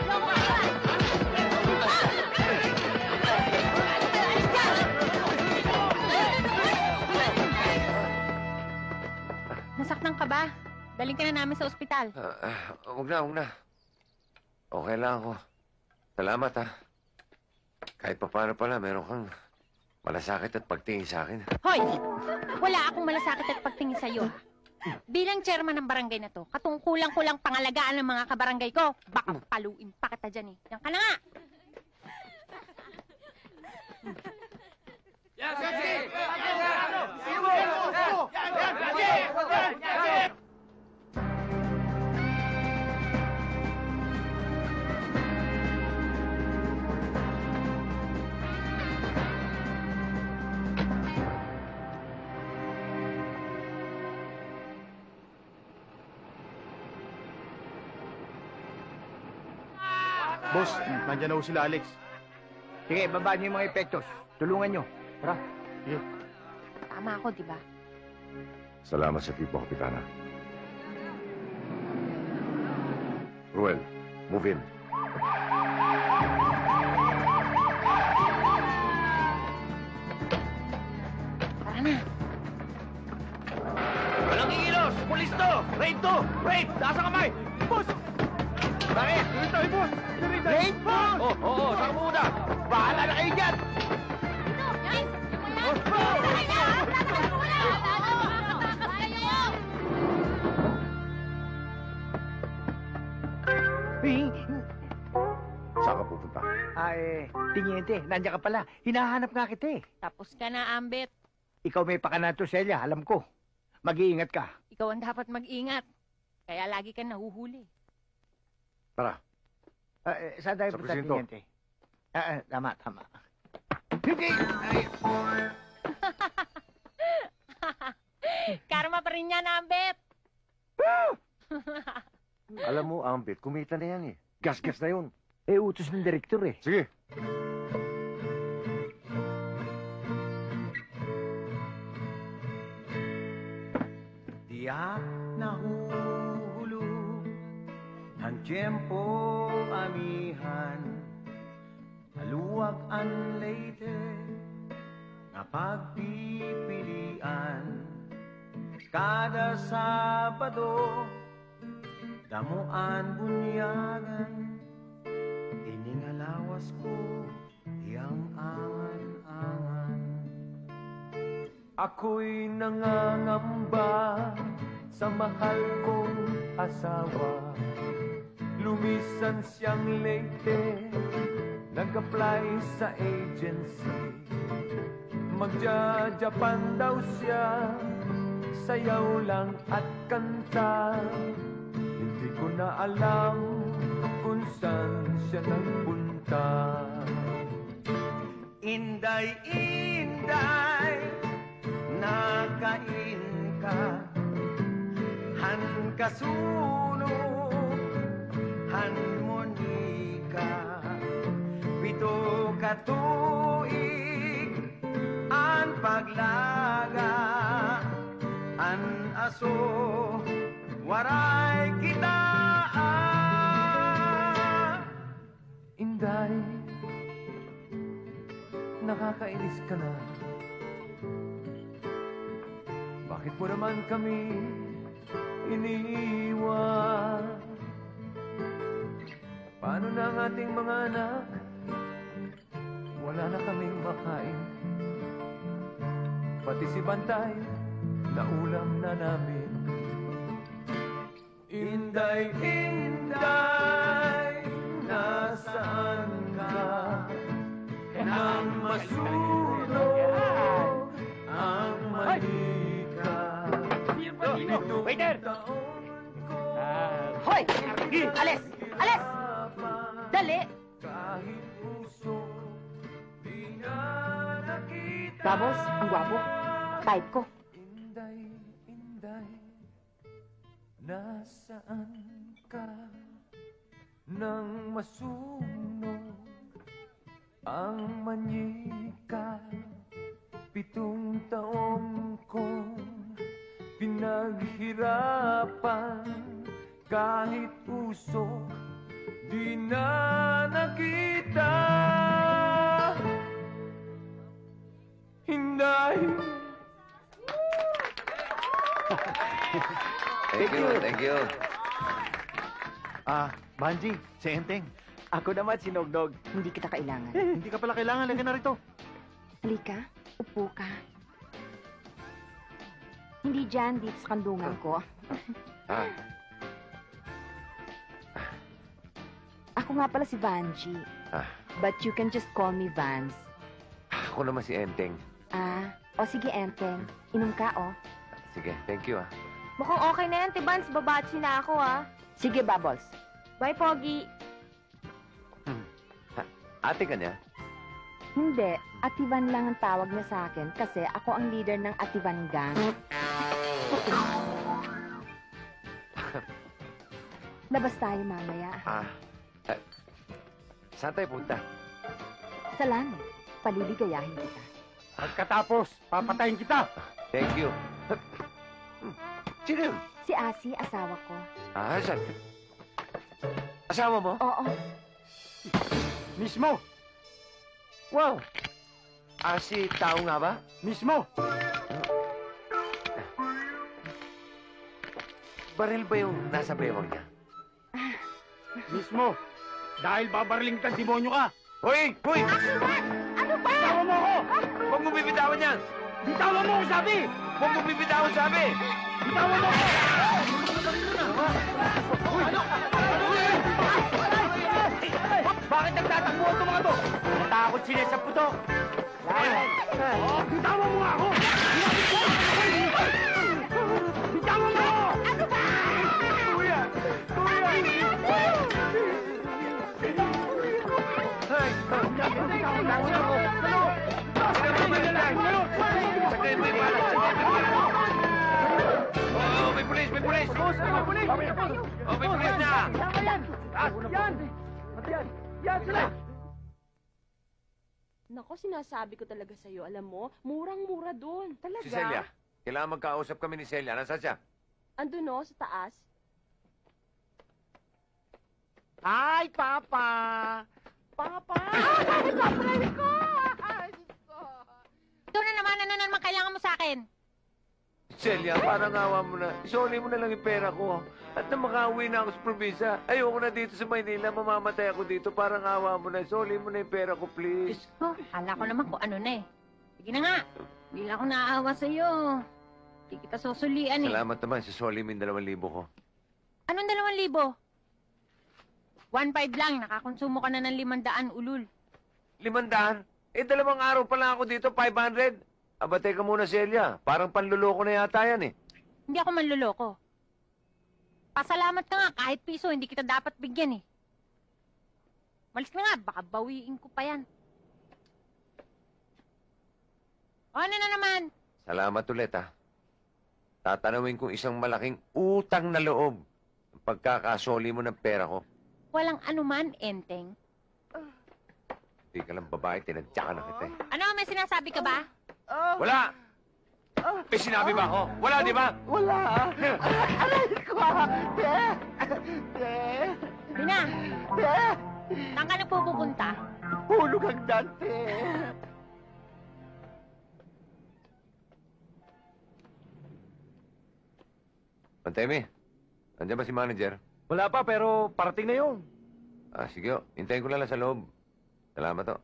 Loko ka! namin sa ospital. Huwag na. Okay lang ako. Salamat, ha. Kahit paano pala, meron kang malasakit at pagtingin sa akin. Hoy! Wala akong malasakit at pagtingin sa'yo, ha? Bilang chairman ng barangay na to, katungkulang ko lang pangalagaan ng mga kabarangay ko. Baka paluin pa kita dyan, eh. Yan ka na nga! Boss, nandyan na ho sila Alex. Sige, baba niyo yung mga epektos. Tulungan niyo. Tara. Tama ako, di ba? Salamat sa tipo, Kapitana. Ruel, move in. Tara na. Walang iilos! Pulis to! Raid to! Raid! Taas ang kamay! Boss! Bakit? Dito tayo, boss! Raid, boss! Oo, saka muna! Bahala na kayo dyan! Saan ka pupunta? Tiniente, nandiyan ka pala. Hinahanap nga kita eh. Tapos ka na, Ambet. Ikaw may pakana to, Celia, alam ko. Mag-iingat ka. Ikaw ang dapat mag-ingat. Kaya lagi ka nahuhuli. Tara. Saan tayo Sa punta, presinto. Tiniente? Tama. Karma pa rin yan, Ambet. Alam mo, Ambit, kumita na yan eh. Gas-gas na yun. Utos ng direktor eh. Sige. Tiyak na huhulog ang tiyempo amihan, maluwag ang leyte na pagpipilian. Kada Sabado, damuan bunyagan, iningalawas ko iyang angan-angan. Ako'y nangangamba sa mahal kong asawa. Lumisan siyang Leyte, nag-apply sa agency. Magja-Japan daw siya, sayaw lang at kanta. Hindi ko na alam kung saan siya nagpunta. Inday, inday, nakain ka, han kasunog, han monika, pito katuig, ang paglaga, an aso, waray kita. Inday, nakakainis ka na. Bakit mo naman kami iniiwan? Paano na ang ating mga anak? Wala na kaming makain. Pati si Bantay, naulam na namin. Inday, inday, nasaan ka? Nang masunog ang manika. Waiter! Hoy! Alis! Alis! Dali! Kahit puso, di na nakita. Vamos, ang gwapo. Type ko. Inday, inday, nasaan ka? Nang masunog ang manyika, 7 taon kong pinaghirapan, kahit usok di na nakita. Hinday. Thank you, thank you. Banji, si Enteng. Ako naman si Nognog. Hindi kita kailangan. Hindi ka pala kailangan. Lagyan na rito. Halika, upo ka. Hindi dyan, dito sa kandungan ko. Ah, Ako nga pala si Vanji. Ah. But you can just call me Vance. ako naman si Enteng. O sige, Enteng. Inom ka, oh. Sige, thank you ah. Mukhang okay na yan, Tibans. Babatsi na ako, ah. Sige, Bubbles. Bye, Pogi. Ate ka niya? Hindi. Ativan lang ang tawag niya sa akin kasi ako ang leader ng Ativan Gang. Labas tayo mamaya. Saan tayo punta? Sa langit. Paliligayahin kita. Pagkatapos, papatayin kita. Thank you. Sino yun? Si Asi, asawa ko. Saan? Asawa mo? Oo. Mismo, Wow! Si tao nga ba? mismo. Baril ba yung nasa bewang niya? Mismo. Dahil babarling ka, demonyo ka. Hoy! Hoy! Ano ba? Bitawan mo ako! Huwag mo bibitawan yan! Bitawan mo ako, sabi! Huwag mo bibitawan sabi! Bitawan mo ako! Bakit nagtatakbo ito mga to? Natakot sila sa putok. Bitawan mo nga ako! Bitawan mo ako! Ano ba? Kuya! Oh, may pulis! May pulis! Oh, may pulis na! Yan sila! Nako, sinasabi ko talaga sa'yo, alam mo, murang-mura doon. Talaga. Si Celia. Kailangan magkausap kami ni Celia. Nasaan siya? Andun, no, sa taas. Hi, Papa! Papa! Ito na naman, ano na naman kailangan mo sa akin? Celia, parang awa mo na. Isoli mo na lang yung pera ko. At na makauwi na ako sa probinsya. Ayoko na dito sa Maynila. Mamamatay ako dito. Parang awa mo na. Isoli mo na yung pera ko, please. Ko, kala ko naman kung ano na eh. Sige na nga. Hindi lang ako naaawa sa'yo. Hindi kita susulian eh. Salamat naman. Sisoli mo yung 2,000 ko. Anong 2,000? 1,500 lang. Nakakonsumo ka na ng 500 ulul. 500? 2 araw pa lang ako dito. 500? Aba, teka muna, Celia. Parang panluloko na yata yan eh. Hindi ako manluloko. Pasalamat ka nga. Kahit piso, hindi kita dapat bigyan eh. Malis na nga. Baka bawiin ko pa yan. O, ano na naman? Salamat ulit, ha. Tatanawin kong isang malaking utang na loob ang pagkakasoli mo ng pera ko. Walang anuman, Enteng. Hindi ka lang babae, tinadyakan na kita eh. Ano, may sinasabi ka ba? Wala! May sinabi ba ako? Wala, di ba? Wala! Aray ko! Bina, Te! saan ka nagpupunta? Hulog ang Dante! Pantemi, nandiyan ba si manager? Wala pa, pero parating na yun. Sige, hintayin ko lang sa loob. Salamat, o.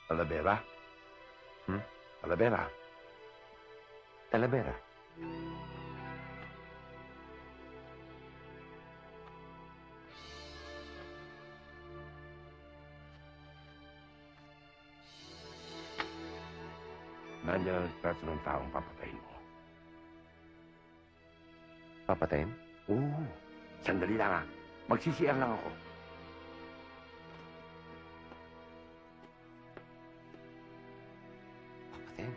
Talavera? Talavera? Talavera. Nandiyan ang espiritu ng taong papatayin mo. Papatayin? Oo. Sandali lang ha. Magsisiyang lang ako. Papatayin?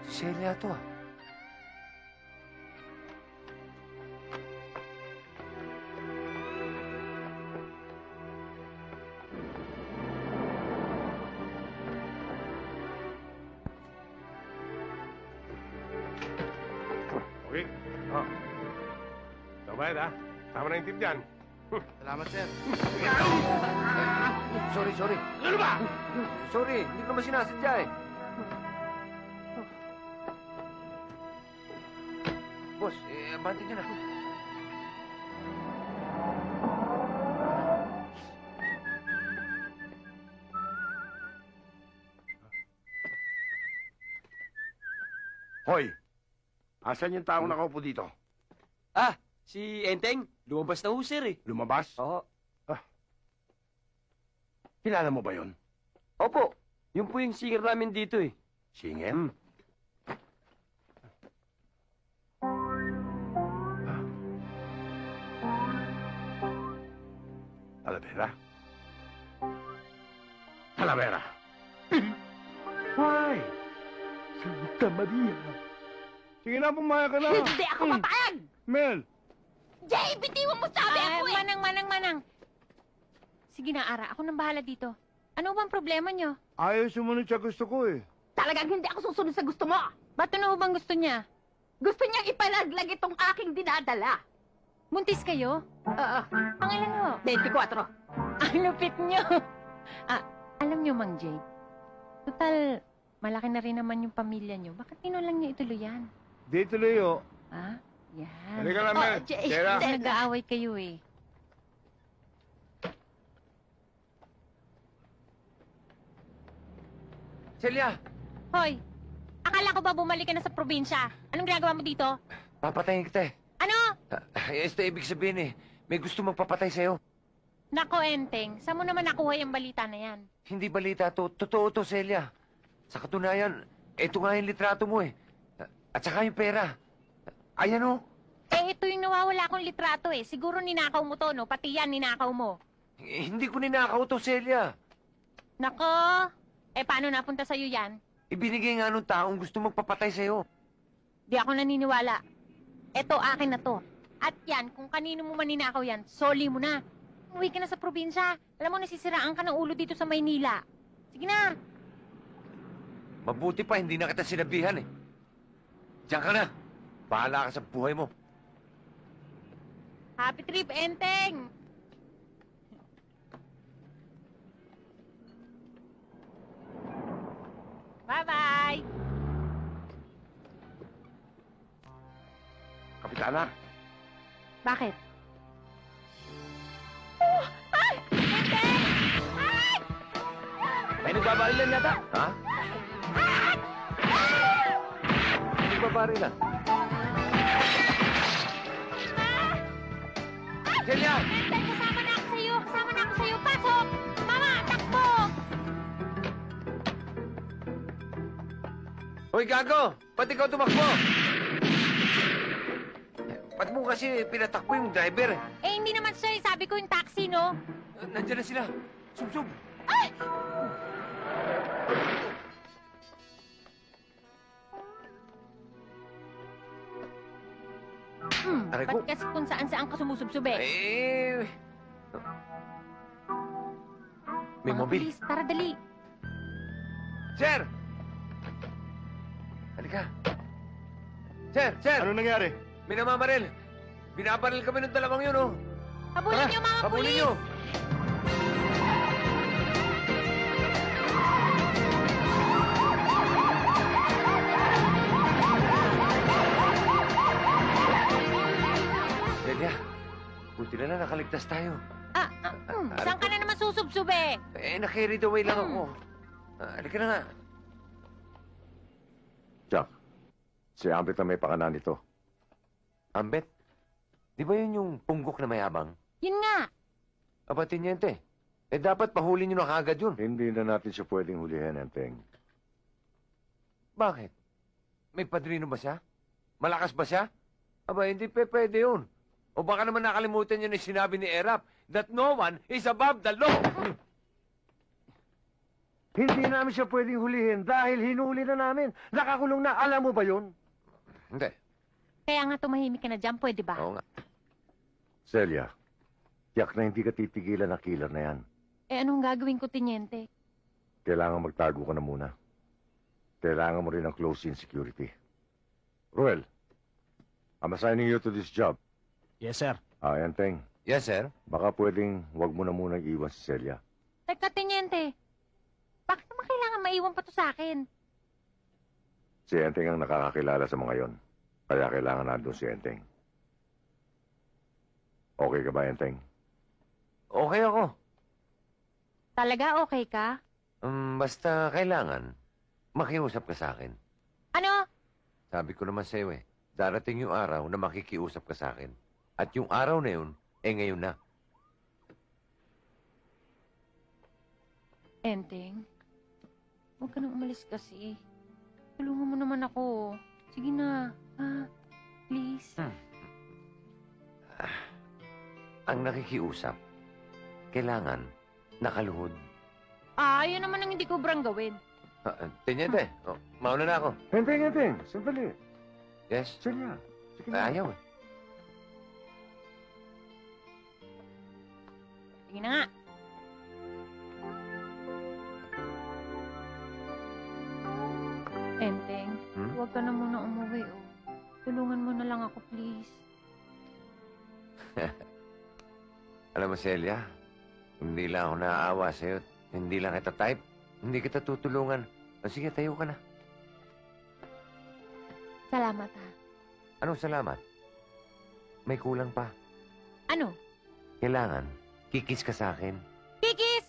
Si Celia to, ah. Tabayad, ha? Tama na yung tip dyan. Salamat, sir. Sorry. Ano ba? Sorry, hindi ko naman sinasadya eh. Boss, abante nyo na. Hoy! Asan yung taong nakaupo dito? Ah, si Enteng. Lumabas na ho, sir eh. Lumabas? Oo. Kilala mo ba yon? Opo. Yun po yung singer namin dito eh. Singin? Talavera? Talavera? Why? Santa Maria. Sige na, pumayag ka na. Hindi ako papayag! Mel! Jay, bitiwan mo sabi ako eh! Manang. Sige na, Ara. Ako nang bahala dito. Ano bang problema nyo? Ayaw sumunod sa gusto ko eh. Talagang hindi ako susunod sa gusto mo! Ba't ano bang gusto niya? Gusto niyang ipalaglag itong aking dinadala. Muntis kayo? Oo. Pangilan mo? 24. Ang lupit nyo. Alam nyo, Mang Jay. Total, malaki na rin naman yung pamilya nyo. Bakit lang nyo ituloy yan? Di tuloy oh. Ha? Yan. Halika na, Mel. Jay, Kera. Kasi nag-aaway kayo eh. Celia, Hoy! Akala ko ba bumalik ka na sa probinsya? Anong ginagawa mo dito? papatayin kita eh. Ano? Ibig sabihin eh, may gusto magpapatay sa'yo. Nako, Enteng. Saan mo naman nakuha yung balita na yan? Hindi balita to. Totoo to, Celia. Sa katunayan, eto nga yung litrato mo eh. At saka yung pera. Ayan oh. Ito yung nawawala kong litrato eh. Siguro ninakaw mo to, no? Pati yan, ninakaw mo. Hindi ko ninakaw to, Celia. Nako! Paano napunta sa'yo yan? Ibinigay nga nung taong gusto magpapatay sa'yo. Di ako naniniwala. Eto, akin na to. At yan, kung kanino mo man ninakaw yan, soli mo na. Umuwi ka na sa probinsya. Alam mo, nasisiraan ka ng ulo dito sa Maynila. Sige na. Mabuti pa, hindi na kita sinabihan eh. Diyan ka na. Bahala ka sa buhay mo. Happy trip, Enteng! Bye-bye! Kapitana, Bakit? May nagbabarilan yata. Ha? Hindi ba barilan? Celia! Enteng, kasama na ako sa'yo! Kasama na ako sa'yo! Pasok! Mama, takbo! Hoy, gago! Ba't ikaw tumakbo? Ba't mo kasi pinatakbo yung driver? Hindi naman siya. Sabi ko yung taxi, no? Nandiyan na sila. Sub-sub. Aray ko. Ba't kasi kung saan-saan ka sumusubsub eh? May Mga mobil. pulis, tara dali. Sir! Halika. Sir! Ano nangyari? May namamaril. Binabaril kami ng dalawang yun, oh. Habulin niyo, mga Habulin pulis! niyo. Celia, buti na nakaligtas tayo. Saan ka na naman susubsub eh? Na-carried away lang ako. Halika na nga. Jack, si Ambit na may pakanan nito. Ambet, di ba yun yung punggok na mayabang? Yun nga. Aba, tinyente. Dapat pahuli nyo na kagad yun. Hindi na natin siya pwedeng hulihin, Enteng. Bakit? May padrino ba siya? Malakas ba siya? Aba, hindi pwede yun. O baka naman nakalimutan niyo na yung sinabi ni Erap that no one is above the law. Hindi namin siya pwedeng hulihin dahil hinuli na namin. Nakakulong na. Alam mo ba yun? Hindi. Kaya nga tumahimik ka na dyan, pwede ba? Oo nga. Celia, yak na hindi ka titigilan ng killer na yan. Anong gagawin ko, Tiniente? Kailangan magtago ka na muna. Kailangan mo rin ng close-in security. Ruel, I'm assigning you to this job. Yes, sir. Enteng, Yes, sir. baka pwedeng wag mo na munang iwan si Celia. Teka, Tenyente. Bakit naman kailangan maiwan pa to sa akin? Si Enteng ang nakakakilala sa mga yon. Kaya kailangan nandun si Enteng. Okay ka ba, Enteng? Okay ako. Talaga okay ka? Basta kailangan, makiusap ka sa akin. Ano? Sabi ko naman sa'yo darating yung araw na makikiusap ka sa akin. At yung araw na yun, ngayon na. Enteng, huwag ka nang umalis kasi. Tulungan mo naman ako. Sige na, please. Ang nakikiusap, kailangan nakaluhod. Yun naman ang hindi ko brang gawin. Tenyente, mauna na ako. Enteng. Sandali. Yes? Celia. Sige na. Ayaw Sige na nga. Enteng, huwag ka na muna umuwi, Tulungan mo na lang ako, please. Alam mo, Celia, hindi lang ako naaawa sa'yo. Hindi lang kita type. Hindi kita tutulungan. Sige, tayo ka na. Salamat, ha. Anong salamat? May kulang pa. Ano? Kailangan, kikis ka sa akin. Kikis!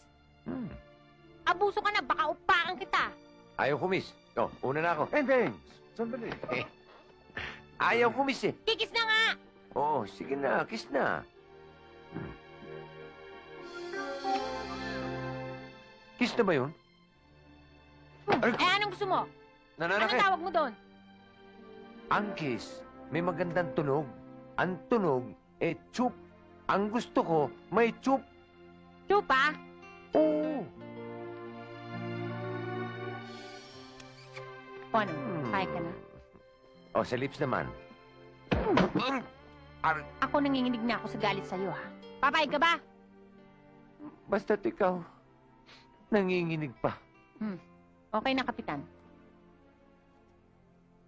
Abuso ka na, baka upaan kita. Ayaw kumis. Una na ako. Enteng, sandali. Ayaw kumis Kikis na nga! Oo, sige na, kiss na. Kiss na ba yun? Anong gusto mo? Nananakit. Anong tawag mo doon? Ang kiss, may magandang tunog. Ang tunog, chup. Ang gusto ko, may chup. Chupa? Oo. O ano? Kaya ka na? Sa lips naman. Ako nanginginig na ako sa galit sa'yo, ha? Papayag ka ba? Basta't ikaw, nanginginig pa. Okay na, Kapitan.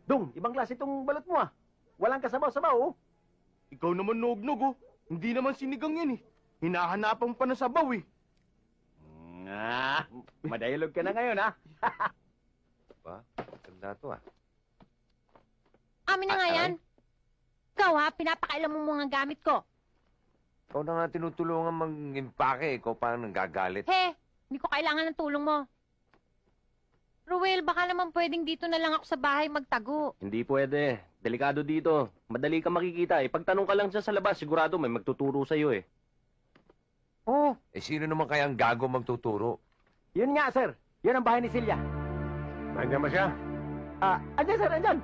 Dong, ibang klase itong balot mo, Walang kasabaw-sabaw, Ikaw naman nog-nog, Hindi naman sinigang yan, Hinahanapan pa na sabaw, Madayalog ka na ngayon, Ba? Ganda to, Amin na nga yan. Ikaw, ha? Pinapakailan mo mga gamit ko. Ikaw na nga tinutulungan mag-impake. Ikaw pa ang nanggagalit. Hindi ko kailangan ng tulong mo. Ruel, baka naman pwedeng dito na lang ako sa bahay magtago. Hindi pwede. Delikado dito. Madali ka makikita. Pagtanong ka lang siya sa labas, sigurado may magtuturo sa'yo, Sino naman kaya ang gago magtuturo? Yun nga, sir. Yun ang bahay ni Celia. Nandiyan ba siya? Andyan, sir, andyan.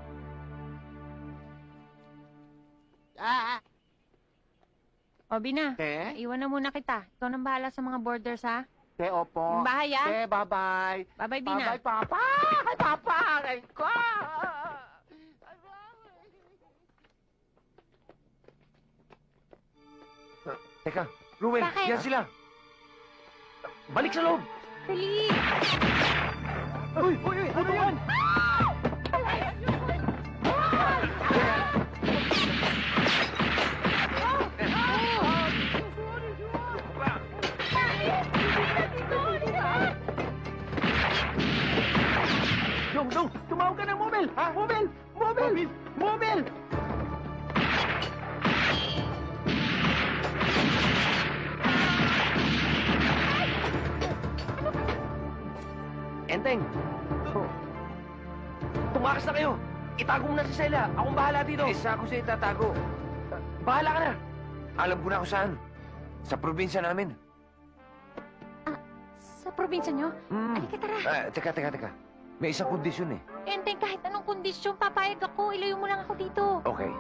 O, Bina, iwan na muna kita. Ikaw nang bahala sa mga borders, ha? opo. Yung bahay, ha? Bye-bye. Bye-bye, Bina. Papa! Ay, Papa! Aray ko! Teka, Ruel, Bakit? yan sila. Balik sa loob! Dali! Uy! Ano yan? Dong, tumawag ka ng mobile! Mobile! Enteng! Tumakas na kayo! Itago mo na si Celia! Akong bahala dito! Isa ako sa itatago. Bahala ka na! Alam ko na kung saan. Sa probinsya namin. Sa probinsya nyo? Halika, tara. Teka. May isang kondisyon Enteng, kahit anong kondisyon, papayag ako. Ilayo mo lang ako dito. Okay.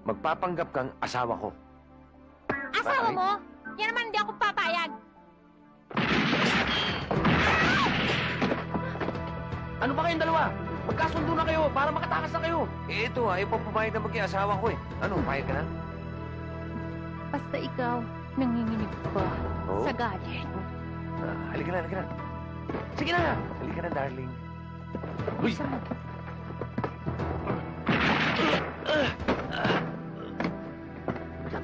Magpapanggap kang asawa ko. Asawa Bakit? mo? Yan naman, hindi ako papayag. Ano ba kayong dalawa? Magkasundo na kayo para makatakas na kayo! Ito ayaw pa pumayag na maging asawa ko Ano, payag ka na? Basta ikaw, nanginginig pa Oo. sa galit. Halika na. Sige na! Halika na, darling. Uy! Sama.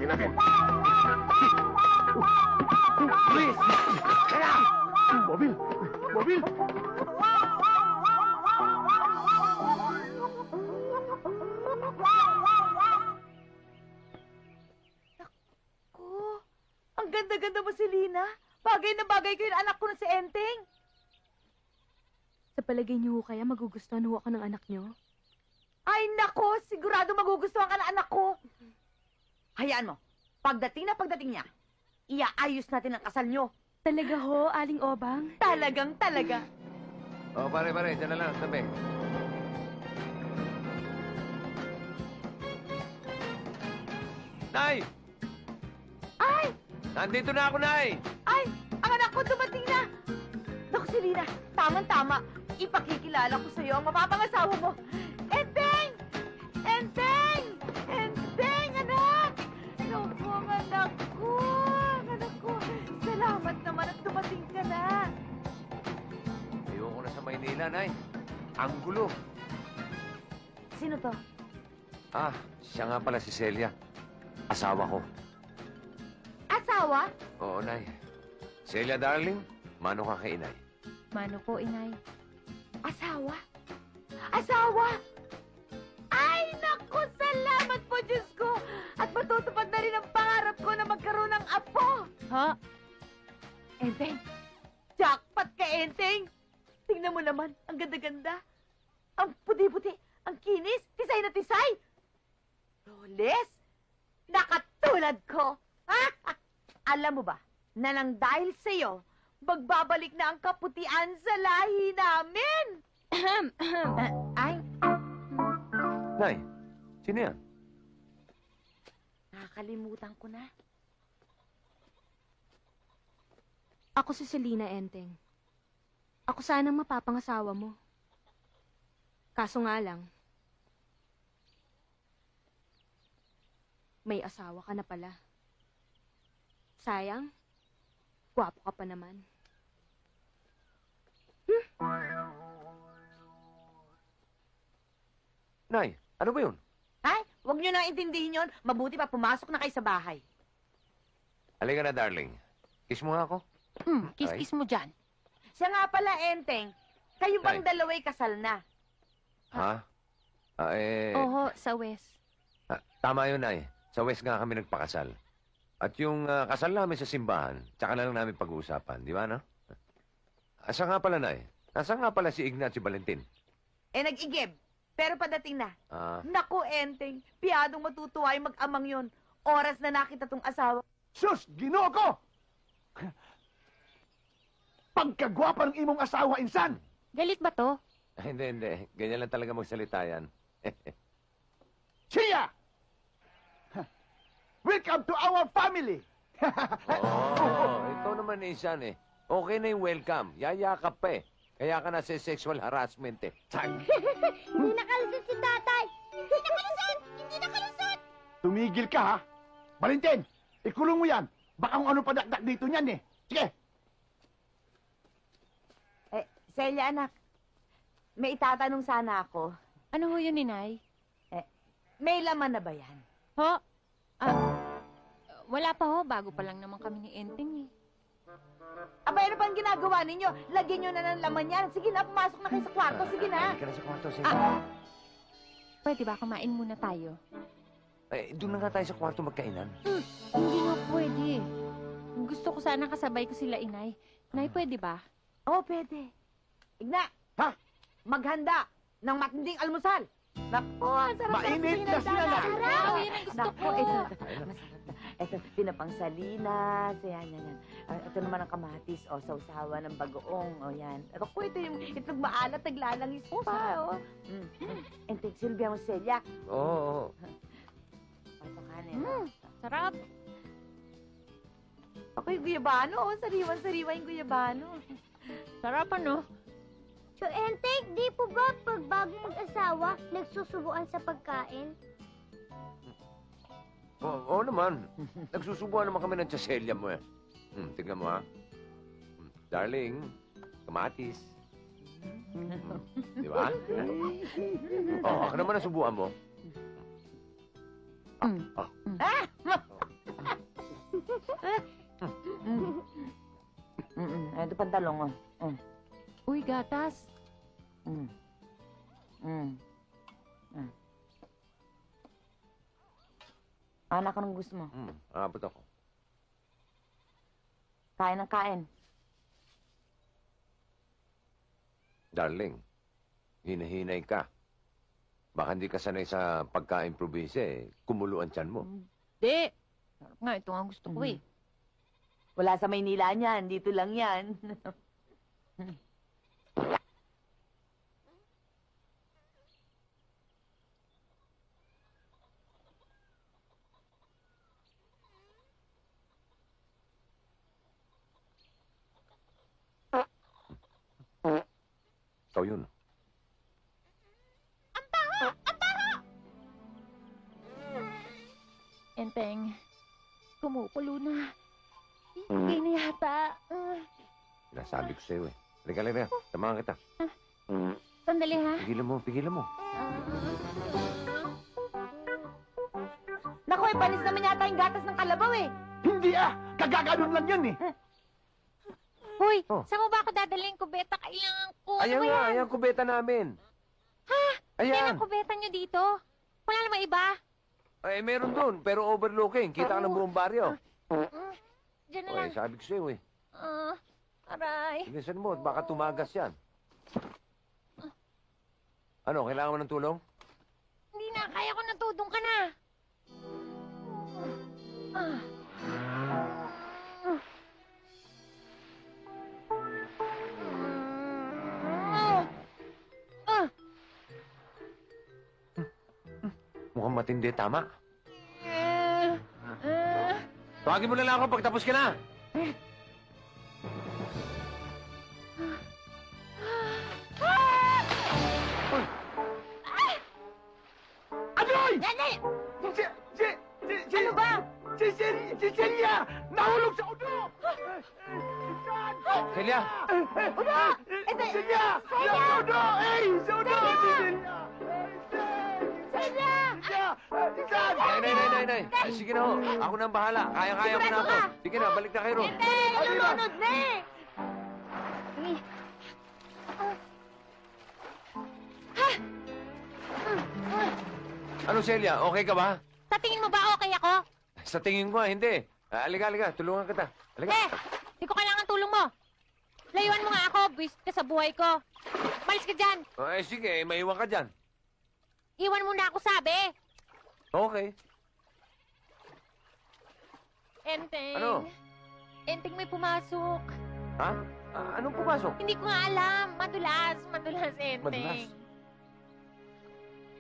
natin. Please! Kaya! Mobil! Mobil! Ko, ang ganda-ganda mo, Selena. Bagay na bagay ko yung anak ko na si Enteng. Sa palagay niyo ho kaya magugustuhan ho ako ng anak niyo? Ay, nako, sigurado magugustuhan ka ng anak ko. Hayaan mo, pagdating niya, iaayos natin ang kasal nyo. Talaga ho, Aling Obang? Talagang talaga. Oh, pare, dyan na lang, tabi. Nay! Ay! Nandito na ako, Nay! Ay, ang anak ko dumating na. Naku, Selena, tamang-tama. Ipakikilala ko sa'yo ang mapapangasawa mo. Enteng! Enteng! Enteng, anak! Naku, ang anak ko! Ang anak ko! Salamat naman at dumating ka na. Ayoko na sa Maynila, Nay. Ang gulo. Sino to? Ah, siya nga pala si Celia. Asawa ko. Asawa? Oo, Nay. Celia, darling, mano ka kay Inay? Mano po, inay. Asawa? Asawa? Ay, naku! Salamat po, Diyos ko! At matutupad na rin ang pangarap ko na magkaroon ng apo! Ha? Enteng! Jackpot ka, Enteng! Tingnan mo naman, ang ganda-ganda. Ang puti-puti, ang kinis, tisay na tisay. Roles, nakatulad ko. Alam mo ba, na nang dahil sa'yo, magbabalik na ang kaputian sa lahi namin. Ay, Nay, sino yan? nakakalimutan ko na. Ako si Selena Enteng. Ako sana ang mapapangasawa mo. Kaso nga lang, may asawa ka na pala. Sayang, gwapo ka pa naman. Nay, ano ba yun? Ay, huwag niyo na intindihin yon. Mabuti pa pumasok na kayo sa bahay. Halika na, darling. Kiss mo nga ako. Kiss-kiss mo dyan. Siya nga pala, Enteng. Kayo bang Ay. dalawa'y kasal na? Ha? Oo, sa West. Tama yun, Nay. Sa West nga kami nagpakasal. At yung kasal namin sa simbahan, tsaka na lang namin pag-uusapan. Di ba, no? Asa nga pala, Nay? Nasa nga pala si Ignacio Valentin? Nag-igib. Pero padating na. Ah, Naku, Enteng. Piyadong matutuwa yung mag-amang yun. Oras na nakita tong asawa. Sus! Ginoo ko! Pagkagwapa ng imong asawa, insan! Galit ba to? hindi. Ganyan lang talaga magsalita yan. Siya! Welcome to our family! Oo, ito naman isan eh. Okay na yung welcome. Yayakap pa eh. Kaya ka na sa sexual harassment eh. Hindi nakalusot si tatay! Hindi nakalusot! Hindi nakalusot! Tumigil ka, ha? Valentin, ikulong mo yan. Baka kung ano padakdak dito niyan, eh. Sige! Celia, anak. May itatanong sana ako. Ano ho yun, inay? May laman na ba yan? Ho? Wala pa ho. Bago pa lang naman kami ni Enteng eh. Aba, ano pang ginagawa ninyo? Lagyan nyo na ng laman yan. Sige na, pumasok na kayo sa kwarto. Sige na. Halika na sa kwarto, Celia. Pwede ba kumain muna tayo? Doon na nga tayo sa kwarto magkainan. Hindi nga pwede. Gusto ko sana kasabay ko sila, inay. Inay, pwede ba? Oo, pwede. Igna! Ha? Maghanda ng matinding almusal. Naku, ang sarap. Mainit na sila na. Oo, yan ang gusto Naku, ko. ito. Masarap na. Ito, pinapang salinas. Yan. Ito naman ang kamatis. O, sausawa ng bagoong. O, yan. Naku, ito yung itlog maalat. Naglalangis pa. O. Entek, Silvia mo, Celia. Oo. Papakanin. Sarap. Ako yung guyabano. O, sariwan-sariwa yung guyabano. Sarap ano? So, Enteng, di po ba pag bagong mag-asawa, nagsusubuan sa pagkain? Oo naman. Nagsusubuan naman kami ng tsaselya mo eh. Tingnan mo ha. Darling, kamatis. Di ba? Ako naman ang subuan mo. Ito pantalong, oh. Uy, gatas. Mm. Mm. Mm. Anak, anong gusto mo? Abot ako. Kain ng kain. Darling, hinahinay ka. Baka hindi ka sanay sa pagkain probinsya eh. Kumulo ang tiyan mo. Di. Sarap nga, ito nga gusto ko eh. Wala sa Maynila niyan. Dito lang yan. Ikaw yun. Enteng, kumukulo na. Hindi na yata. Sinasabi ko sa'yo eh. Halika, halika. Samahan kita. Sandali ha. Pigilan mo, pigilan mo. Naku, panis naman yata yung gatas ng kalabaw eh. Hindi kagaganon lang yan eh. Hoy, saan mo ba ako dadaling kubeta? Kailangan ko. Ayan Ano ba nga, yan? ayan kubeta namin. Ha? Ayan. Yan ang kubeta nyo dito? Wala namang iba? Eh, meron doon, pero overlooking. Kita ka ng buong baryo. Diyan na O, lang. sabi ko sa'yo eh. Aray. Bilisan mo, baka tumagas yan. Ano, kailangan mo ng tulong? Hindi na, kaya ko na tudong ka na. Mukhang matindi, tama? Tawagin mo na lang ako pagtapos ka na. Adoy! Dali! Ano ba? Si Celia! Nahulog sa udo! Celia! Udo! Celia! Sa udo! Sa udo! Si Celia! Celia! Nay. Sige na ho. Ako na ang bahala. Kaya-kaya ko na ako. Sige na, balik na kayo ron. Nalunod na eh! Ano, Celia? Okay ka ba? Sa tingin mo ba okay ako? Sa tingin ko, hindi. Halika. Tulungan kita. Halika. Hindi ko kailangan tulong mo. Layuan mo nga ako, buwis ka sa buhay ko. Malis ka dyan. Sige, maiwan ka dyan. Iwan mo na ako, sabi. Okay. Enteng. Ano? Enteng, may pumasok. Ha? Anong pumasok? Hindi ko nga alam. Madulas, Enteng. Madulas?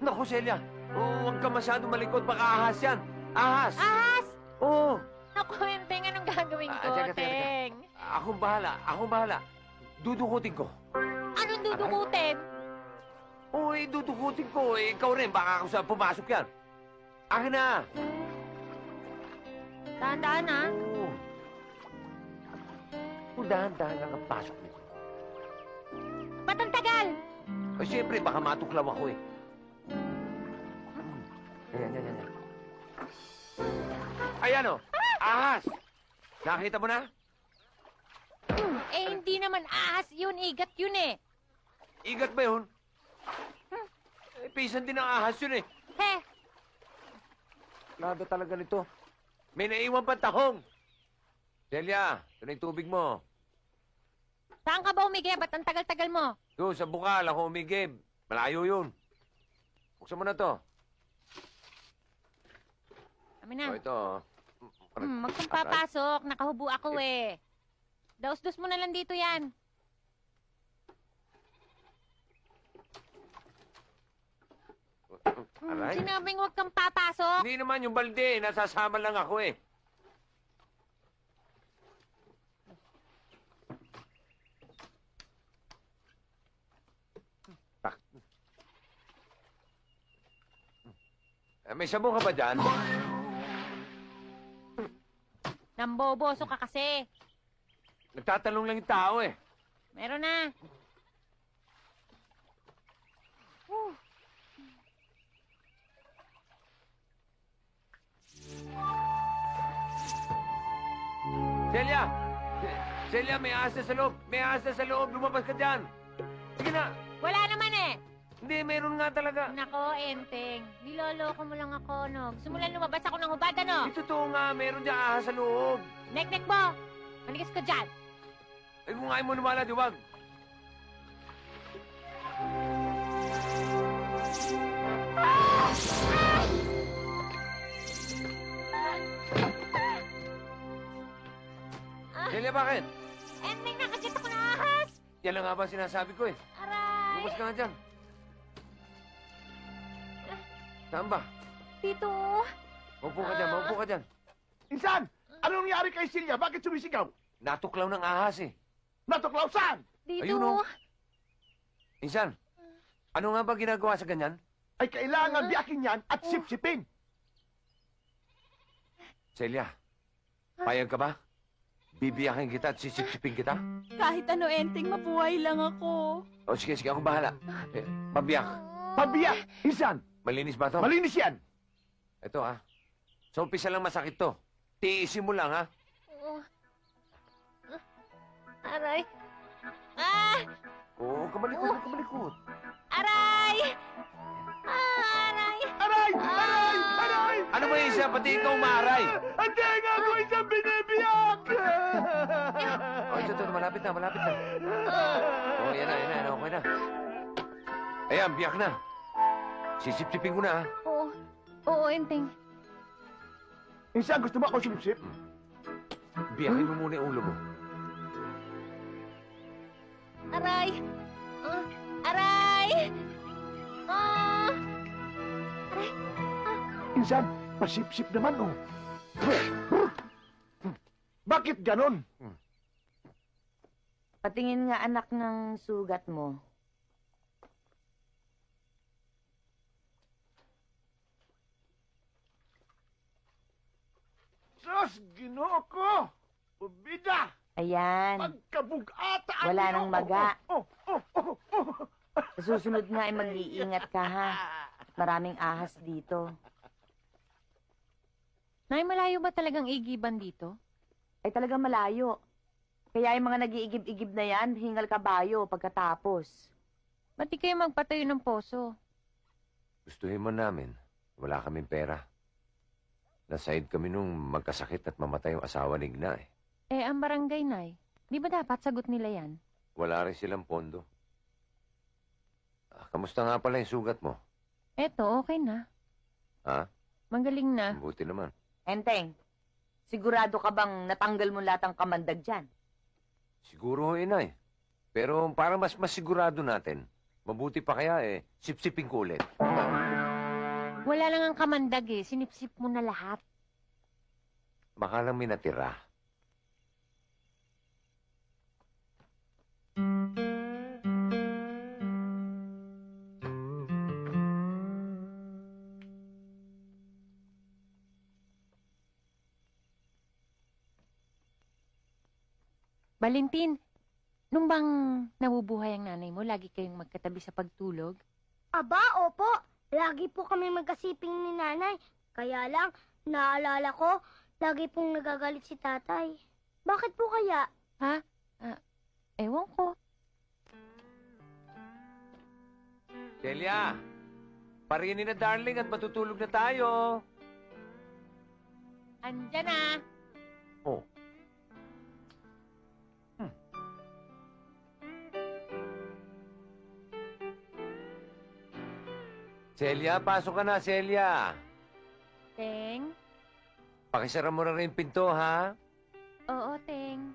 Naku, Celia. Huwag ka masyado malikot. Baka ahas yan. Ahas! Ahas! Oo. Naku, Enteng, anong gagawin ko, Teka. Teng? Akong bahala. Dudukutin ko. Anong dudukutin? Uy, dudukutin ko. Ikaw rin. Baka ako sa pumasok yan. Akin na. Dahan-dahan, ha? Oo. Dahan-dahan lang ang pasok nito. Ba't ang tagal? Ay, siyempre, baka matuklaw ako eh. Ayan. Ayan o. Ahas. Nakita mo na? Hindi naman ahas yun. Igat yun eh. Igat ba yun? Pisan din ang ahas yun eh. He, Lada talaga nito. May naiwan pa tahong. Celia, ito na yung tubig mo. saan ka ba umigay? Ba't ang tagal-tagal mo? Doon, sa bukal, ako umigib. Malayo yun. Buksan mo na to. Amin na. Ito. Huwag kang papasok. Nakahubo ako eh. Daos-dos mo na lang dito yan. Aray. Sinabing huwag kang papasok. Hindi naman yung balde. Nasasama lang ako eh. May sabong ka ba dyan? Namboboso ka kasi. Nagtatanong lang yung tao eh. Meron na. Celia! Celia, may ahas na sa loob! May ahas na sa loob! Lumabas ka dyan! Sige na! Wala naman eh. Hindi, meron nga talaga. Nako, Enteng. Niloloko mo lang ako, no? Gusto mo lang lumabas ako ng hubad, ano? Totoo nga, meron dyan ahas sa loob. Nek-nek mo! Manigas ka dyan! Ay, kung ayaw mo lumala, diwag. Celia, bakit? Enteng, nakakita ko na ahas! Yan lang nga ba sinasabi ko eh. Aray! Lumabas ka nga dyan. Saan ba? Dito! Maupo ka dyan, maupo ka dyan. Insan! Ano nangyari kay Silya? Bakit sumisigaw? Natuklaw ng ahas eh. Natuklaw saan? Dito! Ayun, oh. Insan, ano nga ba ginagawa sa ganyan? Ay kailangan biyakin yan at sipsipin. Celia, payag ka ba? Bibiyakin kita at sisipsipin kita? Kahit ano, Enteng, mabuhay lang ako. O sige, ako bahala. Pabiyak. Pabiyak! Insan! Malinis ba to? Malinis yan! Ito ah. Sa umpisa lang masakit to. Tiisin mo lang ha. Aray! Ah! Oo, kamalikot, kamalikot. Aray! Aray! Aray! Aray! Aray! Ano ba isa? Pati ikaw maaray. Hindi nga ako isang binibiyak! O, ito, malapit na, malapit na. O, yan na, okay na. Ayan, biyak na. Sisip-sipin ko na ha. Oo. Oo, Enteng. Insan, gusto mo ako sipsip? Biyakin mo muna yung ulo mo. Aray! Aray! Ah! Aray! Insan, pasipsip naman oh. Bakit ganon? Patingin nga anak ng sugat mo. Sus, ginoo ko! Ubida! Ayan. Pagkabugata! Wala nang maga. Oh. Sa susunod nga ay mag-iingat ka ha. Maraming ahas dito. Nay, malayo ba talagang igiban dito? Ay talagang malayo. Kaya yung mga nag-iigib-igib na yan, hingal kabayo pagkatapos. Ba't di kayo magpatayo ng poso? Gustuhin mo namin. Wala kaming pera. Nasaid kami nung magkasakit at mamatay yung asawa ni Igna eh. Eh, ang barangay, Nay. Di ba dapat sagot nila yan? Wala rin silang pondo. Kamusta nga pala yung sugat mo? Eto, okay na. Ha? Magaling na. Buti naman. Enteng, sigurado ka bang natanggal mo lahat ng kamandag dyan? Siguro ho, inay. Pero para mas sigurado natin, mabuti pa kaya sipsipin ko ulit. Wala lang ang kamandag eh. Sinipsip mo na lahat. Baka lang may natira. Valentin, nung bang nabubuhay ang nanay mo, lagi kayong magkatabi sa pagtulog? Aba, opo. Lagi po kami magkasiping ni nanay. Kaya lang, naalala ko, lagi pong nagagalit si tatay. Bakit po kaya? Ha? Ewan ko. Celia, parinin na darling at matutulog na tayo. Andyan na. Oh. Celia, pasok ka na, Celia. Teng? Pakisara mo na rin yung pinto, ha? Oo, Teng.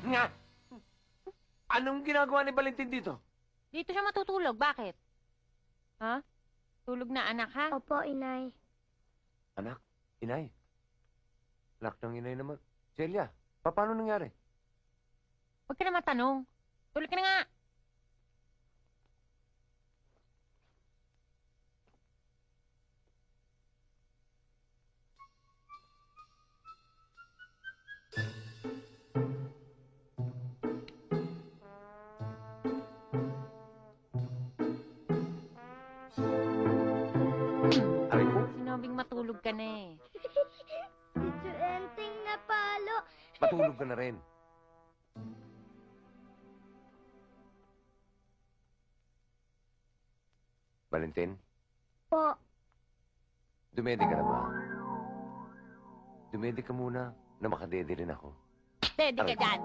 Nga! Anong ginagawa ni Valentin dito? Dito siya matutulog. Bakit? Ha? Tulog na anak, ha? Opo, inay. Anak, inay. Anak ng inay naman. Celia, paano nangyari? Huwag ka na matanong. Tulog ka na nga. Valentin, Po, dumedi ka na ba? Dumedi ka muna na makadede rin ako. Dedi ka Aray. dyan.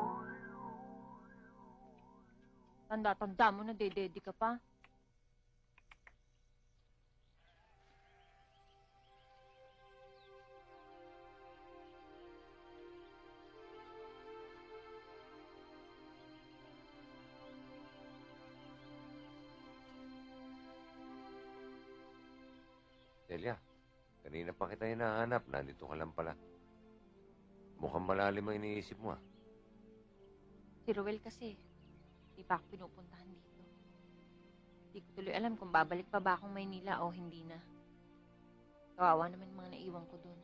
Tanda-tanda mo na, dedi ka pa. Celia, kanina pa kita hinahanap. Nandito ka lang pala. Mukhang malalim ang iniisip mo, ah. Si Ruel kasi, di pa ako pinupuntahan dito. Di ko tuloy alam kung babalik pa ba akong Maynila o hindi na. Kawawa naman yung mga naiwan ko doon.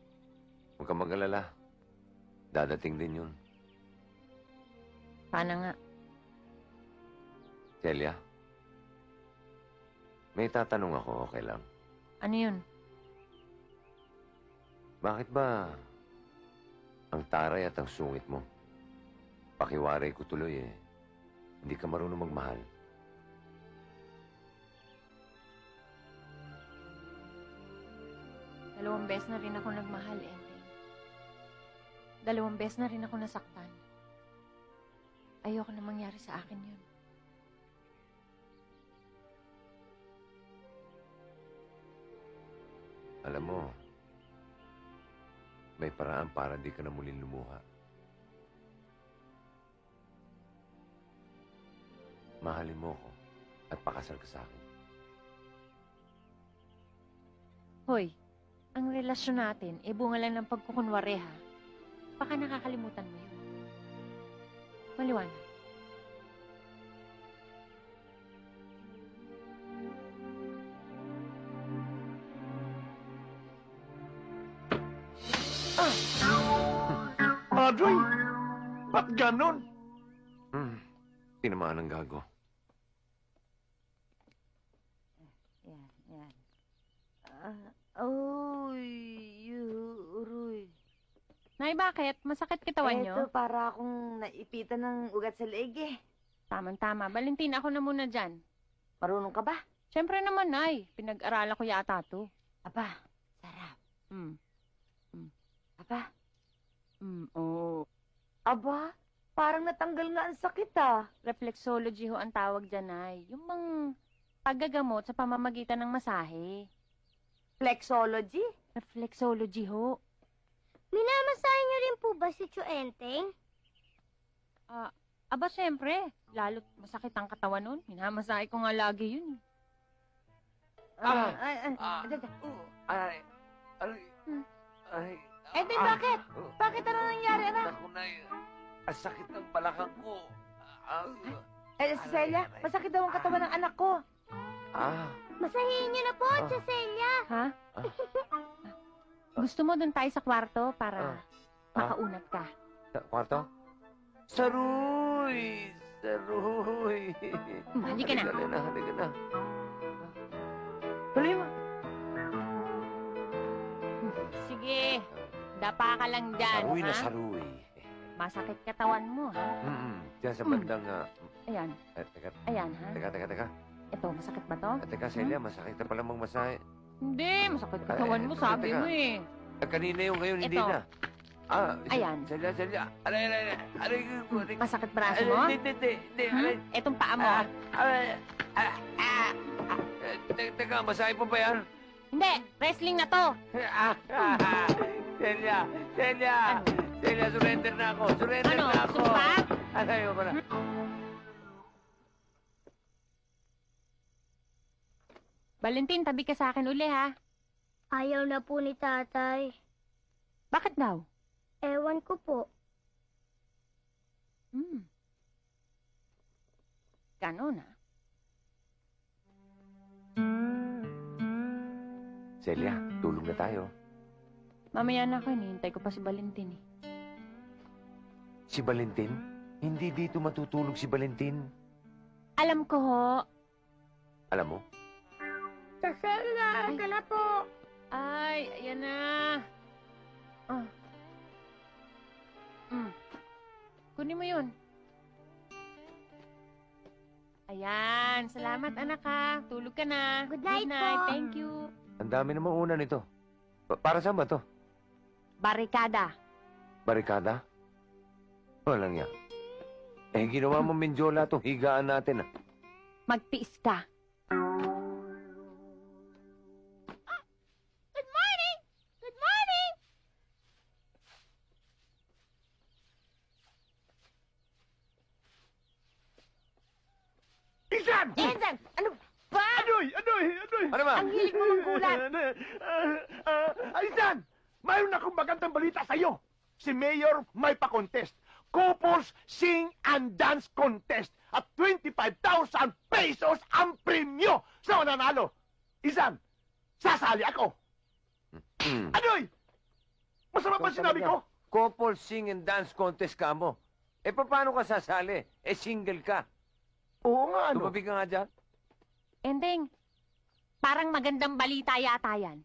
Huwag kang mag-alala. Dadating din yun. Sana nga. Celia, may tatanong ako, okay lang. Ano yun? Bakit ba ang taray at ang sungit mo? Pakiwaray ko tuloy eh. Hindi ka marunong magmahal. Dalawang beses na rin ako nagmahal, Enteng. Dalawang beses na rin ako nasaktan. Ayoko na mangyari sa akin yun. Alam mo, may paraan para di ka na muling lumuha. Mahalin mo ko at pakasal ka sa akin. Hoy, ang relasyon natin, bunga lang ng pagkukunwari, ha? Baka nakakalimutan mo yun. Maliwanag. Adoy! Ba't ganon? Tinamaan ng gago. Yan. Uy, Uroy. Nay, bakit? Masakit kitawan nyo? Eto, para akong naipitan ng ugat sa leeg eh. Tama-tama. Valentin, ako na muna dyan. Marunong ka ba? Siyempre naman, Nay. Pinag-aralan ko yata to. Aba, sarap. Aba, Oo. aba, parang natanggal nga ang sakit ah. Reflexology ho ang tawag dyan, Nay. Yung mang paggagamot sa pamamagitan ng masahe. Flexology? Reflexology ho. minamasahe niyo rin po ba si Chuenteng? Aba, siyempre. Lalo't masakit ang katawan nun. Minamasahe ko nga lagi yun. Bakit? Bakit ano nangyari, anak? Ako na ang sakit ng balakang ko. Celia, masakit daw ang katawan ng anak ko. Masahihin niyo na po, Celia. Ha? Gusto mo dun tayo sa kwarto para makaunat ka? Sa kwarto? Saruy! Saruy! Halika na. Halika na. Tuloy mo. Sige. Dapa ka lang dyan, Saruy na ha? saruy. Masakit katawan mo, ha? Diyan sa bandang... Ayan. Teka. Ayan, ha? Teka. Ito, masakit ba to? Teka, Celia, masakit na pala magmasahe. Hindi, masakit katawan mo, sabi mo eh. Kanina yung ngayon, hindi Ito. na. Ayan. Celia. Aray. Masakit braso mo? Hindi. Itong paa mo. Teka, masahe pa ba yan? Hindi, wrestling na to. Celia, surrender na ako. Surrender Ano, na ako. sumpa? Ayoko na. Valentin, tabi ka sa akin uli, ha? Ayaw na po ni tatay. Bakit daw? Ewan ko po. Ganon, ha? Celia, tulog na tayo. Mamaya na ako, hinihintay ko pa si Valentin, eh. Si Valentin? Hindi dito matutulog si Valentin. Alam ko, ho. Alam mo? Celia, ito na po. Ay, ayan na. Kunin mo yun. Ayan, salamat anak ha. Tulog ka na. Good night po. Thank you. Ang dami namang una nito. Para saan ba to? Barikada. Barikada? Walang yan. Ginawa mo Mindiola itong higaan natin, ah. Magtiis ka. Good morning! Good morning! Isan! Jensen, ano ba? Adoy! Ano ba? Ang hilig mo manggulat. Isan! Mayroon akong magandang balita sa'yo. Si Mayor may pa-contest. Couples Sing and Dance Contest at 25,000 pesos ang premyo sa mananalo. Isan, sasali ako. Adoy! Masama ba sinabi ko? Couple Sing and Dance Contest ka mo. Paano ka sasali? Single ka. Oo nga, ano? Tumabi ka nga dyan. Ending, parang magandang balita yata yan.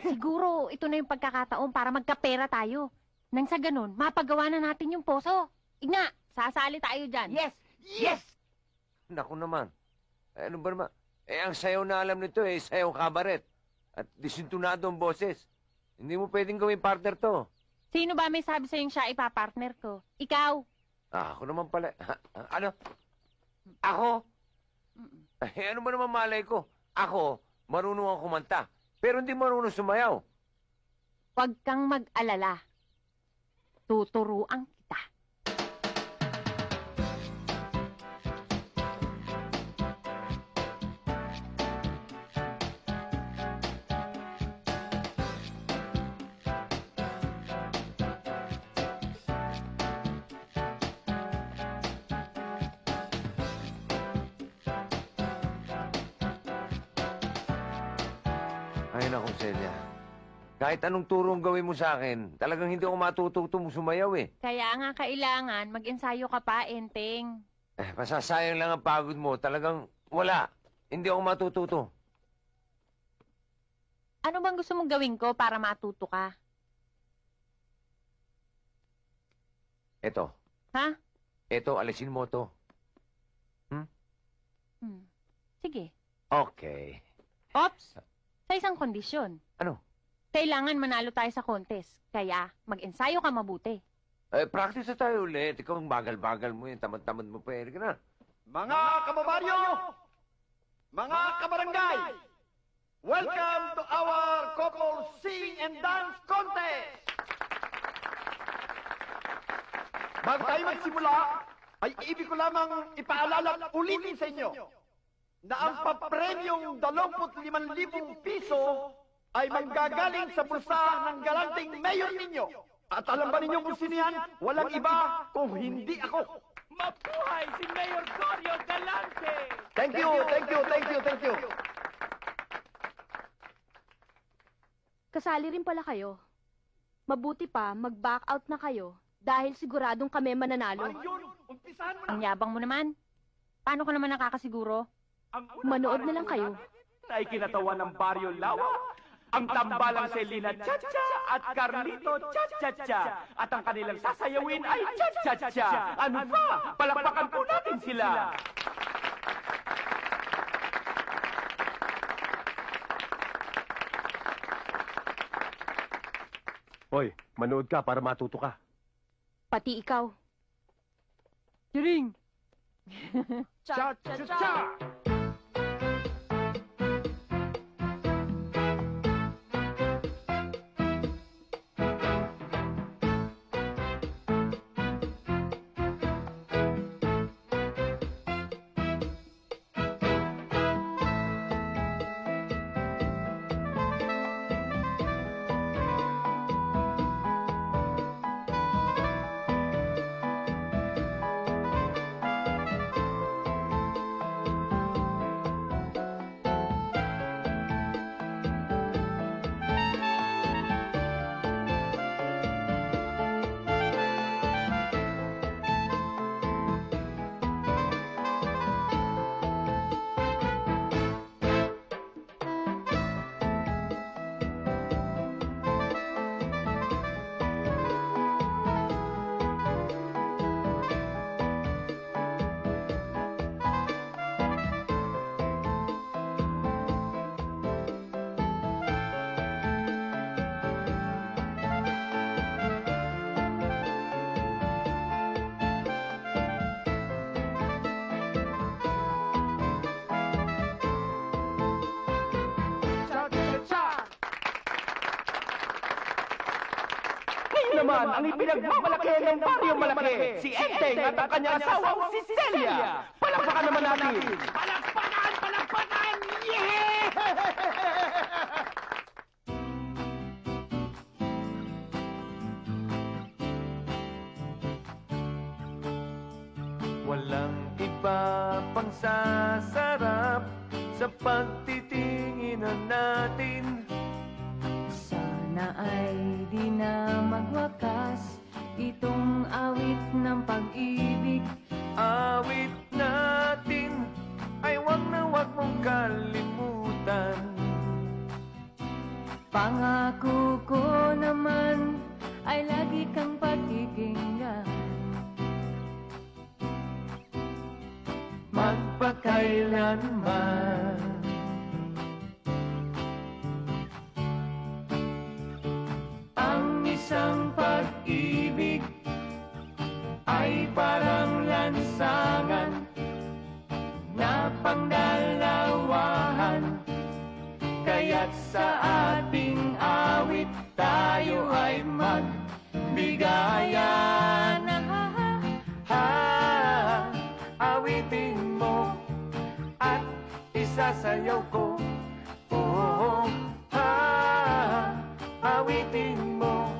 Siguro ito na yung pagkakataon para magkapera tayo. Nang sa ganun, mapagawa na natin yung poso. Igna, sasali tayo dyan. Yes! Yes! Naku naman. Ano ba naman? Ang sayaw na alam nito sayaw kabaret. At disintunado ang boses. Hindi mo pwedeng gawing partner to. Sino ba may sabi sa'yong siya ipapartner ko? Ikaw. Ako naman pala. Ano? Ako? Ano ba naman malay ko? Ako, marunong ako kumanta. Pero hindi marunong sumayaw. Huwag kang mag-alala. Tuturuan kita. Ay, naku, Celia. Kahit anong turong gawin mo sa akin, talagang hindi ako matututong sumayaw eh. Kaya nga kailangan, mag-ensayo ka pa, Enteng. Masasayang lang ang pagod mo. Talagang wala. Hindi ako matututo. Ano bang gusto mong gawin ko para matuto ka? Eto. Ha? Eto, alisin mo to. Sige. Okay. Ops! Sa isang kondisyon. Ano? Kailangan manalo tayo sa contest. Kaya, mag-ensayo ka mabuti. Practice na tayo ulit. Ikaw ang bagal-bagal mo yun. Tamad-tamad mo pa. Ka na. Mga kababaryo! Mga kabarangay! Welcome to our Couple Sing and Dance Contest! Bago tayo magsimula, ay ibig ko lamang ipaalala ulitin sa inyo na ang papremyong 25,000 piso ay manggagaling sa bulsa ng galanting mayor ninyo. At alam ba ninyo kung sino yan? Walang iba kung hindi ako. Mabuhay si Mayor Gorio Galante! Thank you. Kasali rin pala kayo. Mabuti pa, mag-back out na kayo dahil siguradong kami mananalo. Umpisahan mo na. Ang yabang mo naman. Paano ka naman nakakasiguro? Manood na lang kayo. Ay kinatawa ng Baryo Lawa, ang tambalang Selena Chacha at Carlito Chacha at ang kanilang sasayawin ay Chacha. Ano ba? Palakpakan po natin sila. Hoy, manood ka para matuto ka. Pati ikaw. Tiring! Cha-cha-cha! naman ang ipinagmamalaki ng Baryo Malaki, si Enteng at ang kanyang asawang si Celia. Palakpakan naman natin. Palakpakan! Palakpakan! Yeah! Walang iba pang sasarap sa pagtitinginan natin. Sana ay di na magwakas itong awit ng pag-ibig. Awit natin ay wag na wag mong kalimutan. Pangako ko naman ay lagi kang pakikinggan. Magpakailanman. Ang isang pag-ibig ay parang lansangan na pangdalawahan. Kaya't sa ating awit tayo ay magbigayan. Awitin mo at isasayaw ko. Oh, awitin mo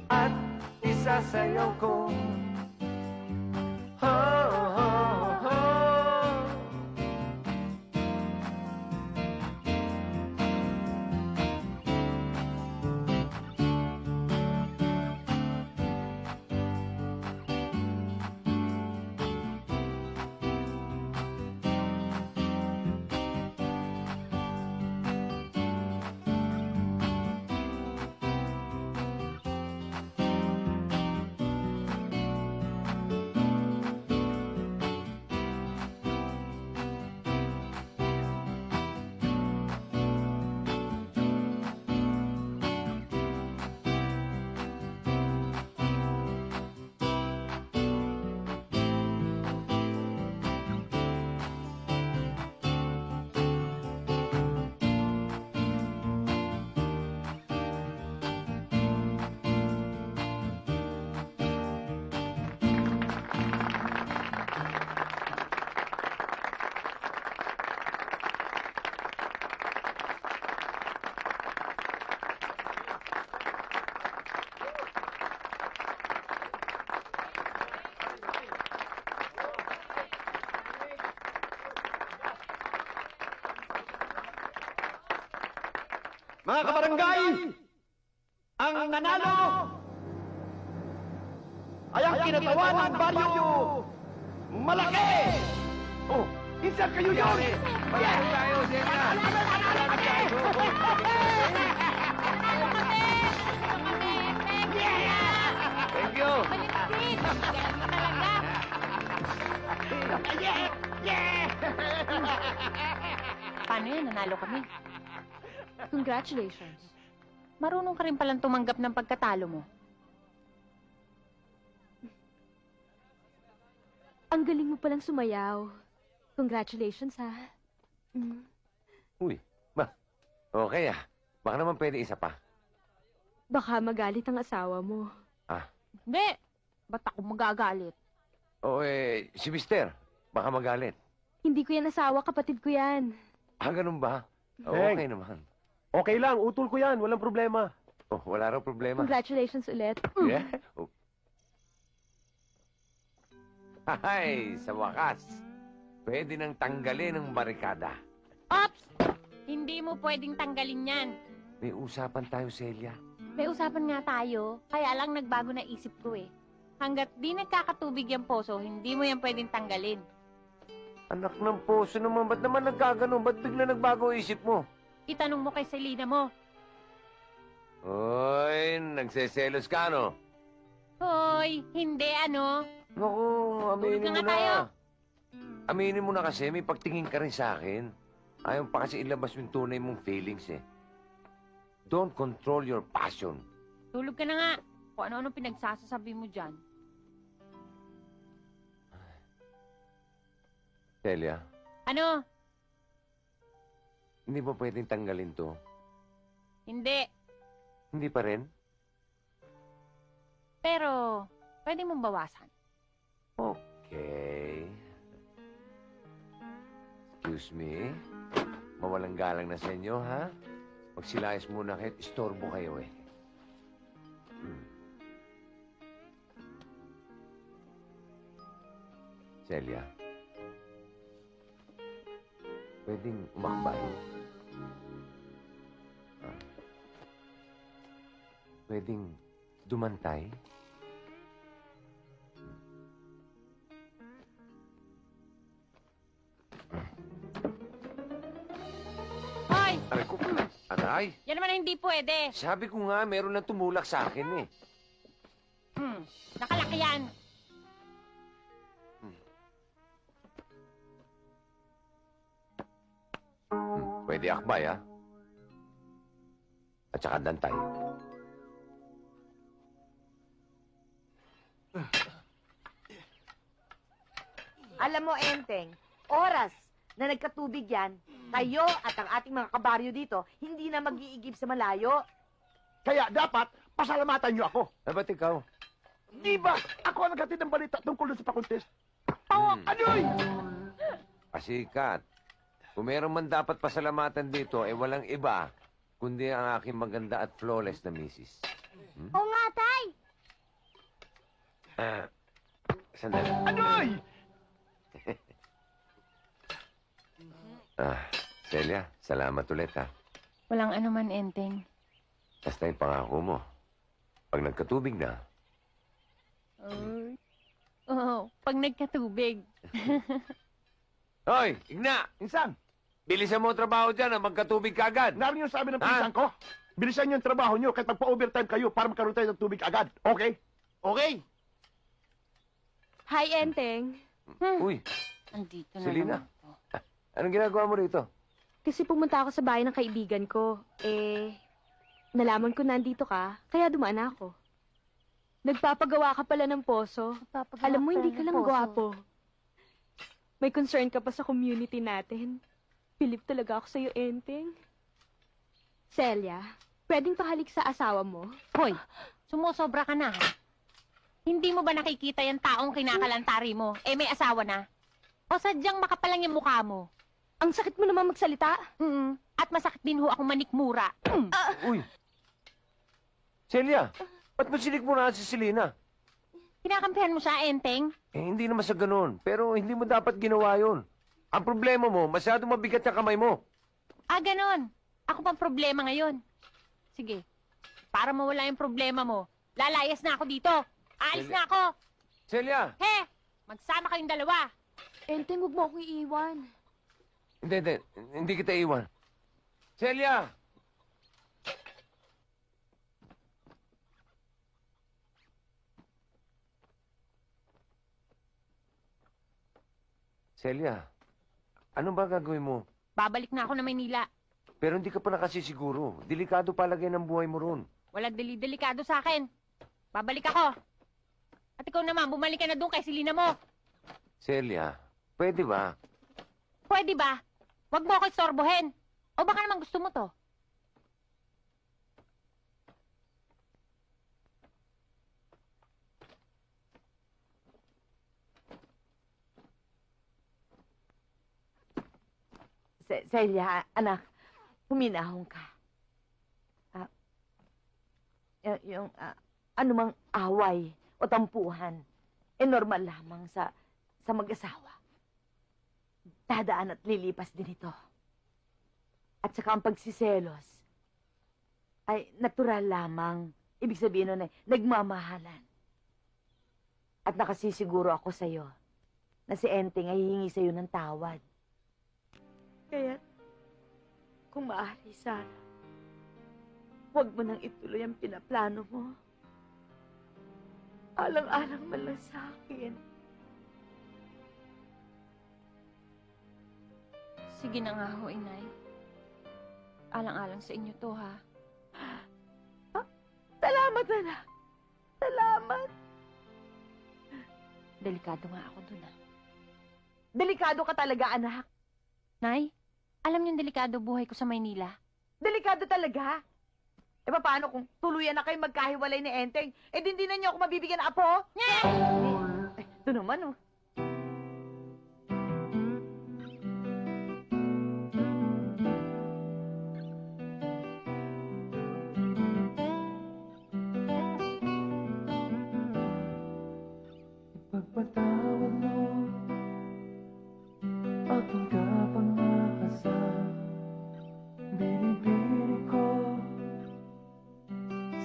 at isasayaw ko. Mga kabarangay, ang nanalo ay ang kinatawan ng Baryo Malaki! Oh, isa kayo yun! Manalo tayo, Celia! Manalo tayo! Thank you! Paano yun? Nanalo kami. Congratulations. Marunong ka rin palang tumanggap ng pagkatalo mo. Ang galing mo palang sumayaw. Congratulations, ha? Uy, okay ah. Baka naman pwede isa pa. Baka magalit ang asawa mo. Hindi. Ba't ako magagalit? O si Mister, baka magalit. Hindi ko yan asawa, kapatid ko yan. Ganun ba? Teng. Okay naman. Okay lang, utol ko yan. Walang problema. Oh, wala raw problema. Congratulations ulit. Yeah? Oh. Ay, sa wakas. Pwede nang tanggalin ang barikada. Ops! Hindi mo pwedeng tanggalin yan. May usapan tayo, Celia. May usapan nga tayo, kaya lang nagbago na isip ko eh. Hanggat di nagkakatubig yung poso, hindi mo yan pwedeng tanggalin. Anak ng poso naman, ba't naman nagkaganon? Ba't bigla nagbago ang isip mo? Itanong mo kay Selena mo. Hoy, nagseselos ka, no? Hoy, hindi ano. Naku, aminin Tulog mo na nga tayo. na. Aminin mo na kasi, may pagtingin ka rin sa akin. Ayaw pa kasi ilabas yung tunay mong feelings eh. Don't control your passion. Tulog ka na nga. Kung ano-ano pinagsasasabi mo dyan. Celia, Ano? hindi ba pwedeng tanggalin to? Hindi. Hindi pa rin? Pero, pwede mong bawasan. Okay. Excuse me. Mawalang galang na sa inyo, ha? Magsilayas muna kayo. Istorbo kayo, eh. Celia. Pwedeng umakbay. Pwedeng dumantay. Hoy! Aray ko, aray. Yan naman hindi pwede. Sabi ko nga, meron na tumulak sa akin, eh. Nakalaki yan. Pwede akbay, ha? At saka dantay. Alam mo, Enteng, oras na nagkatubig yan, tayo at ang ating mga kabaryo dito, hindi na mag-iigib sa malayo. Kaya dapat, pasalamatan niyo ako. Ba't ikaw? Di ba? Ako ang naghatid ng balita tungkol dun sa pakuntes. Anoy! Pasikat. Kung meron man dapat pasalamatan dito, eh walang iba, kundi ang aking maganda at flawless na misis. Oo nga, Tay! Sandali. Anoy! Celia, salamat ulit, ha? Walang anuman, Enteng. Basta yung pangako mo. Pag nagkatubig na, Oo, pag nagkatubig. Hoy, Igna! Insan, Bilisan mo ang trabaho dyan, ha? Magkatubig ka agad. narinig yung sabi ng pinsan ko. Bilisan niyo yung trabaho niyo kahit magpa-overtime kayo para magkaroon tayo ng tubig agad. Okay? Okay? Hi, Enteng. Uy, Andito na Selena. naman to. Anong ginagawa mo rito? Kasi pumunta ako sa bahay ng kaibigan ko. Nalaman ko nandito ka, kaya dumaan ako. Nagpapagawa ka pala ng poso. Alam mo, hindi ka lang gwapo. May concern ka pa sa community natin. Bilib talaga ako sa'yo, Enteng. Celia, pwedeng pahalik sa asawa mo? Hoy, sumusobra ka na, ha? Hindi mo ba nakikita yung taong kinakalantari mo? May asawa na? O sadyang makapalang yung mukha mo? Ang sakit mo naman magsalita. At masakit din ho akong manikmura. Uy! Celia, ba't mo sinikmuraan si Selena? Kinakampihan mo siya, Enteng? Hindi naman sa ganun. Pero hindi mo dapat ginawa yun. Ang problema mo, masyadong mabigat yung kamay mo. Ganon. Ako pang problema ngayon. Sige, para mawala yung problema mo, lalayas na ako dito. Aalis na ako. Celia! He! Magsama kayong dalawa. Enteng, huwag mo akong iiwan. Hindi. Hindi kita iwan. Celia! Celia, ano ba gagawin mo? Babalik na ako na Maynila. Pero hindi ka pa nakasisiguro. Delikado palagay ng buhay mo ron. Walang delikado sa akin. Babalik ako. At ikaw naman, bumalik ka na doon kay Selena mo. Celia, pwede ba? Pwede ba? Huwag mo ako istorbohin. O baka naman gusto mo to. Celia, anak, huminahon ka. Anumang away o tampuhan, normal lamang sa mag-asawa. Dadaan at lilipas din ito. At saka ang pagsiselos ay natural lamang. Ibig sabihin nun ay nagmamahalan. At nakasisiguro ako sa'yo na si Enteng ay hihingi sa'yo ng tawad. Kaya, kung maaari sana, huwag mo nang ituloy ang pinaplano mo. Alang-alang man lang sa akin. Sige na nga ho, Inay. Alang-alang sa inyo to, ha? Salamat, anak. Salamat. Delikado nga ako dun, ha? Delikado ka talaga, anak. Nay, alam niyong delikado buhay ko sa Maynila? Delikado talaga. E paano kung tuluyan na kayo magkahiwalay ni Enteng? Eh din na niyo ako mabibigyan ng apo? Ito naman oh. Ipagpatawad mo aking kapangahasan. Binibini ko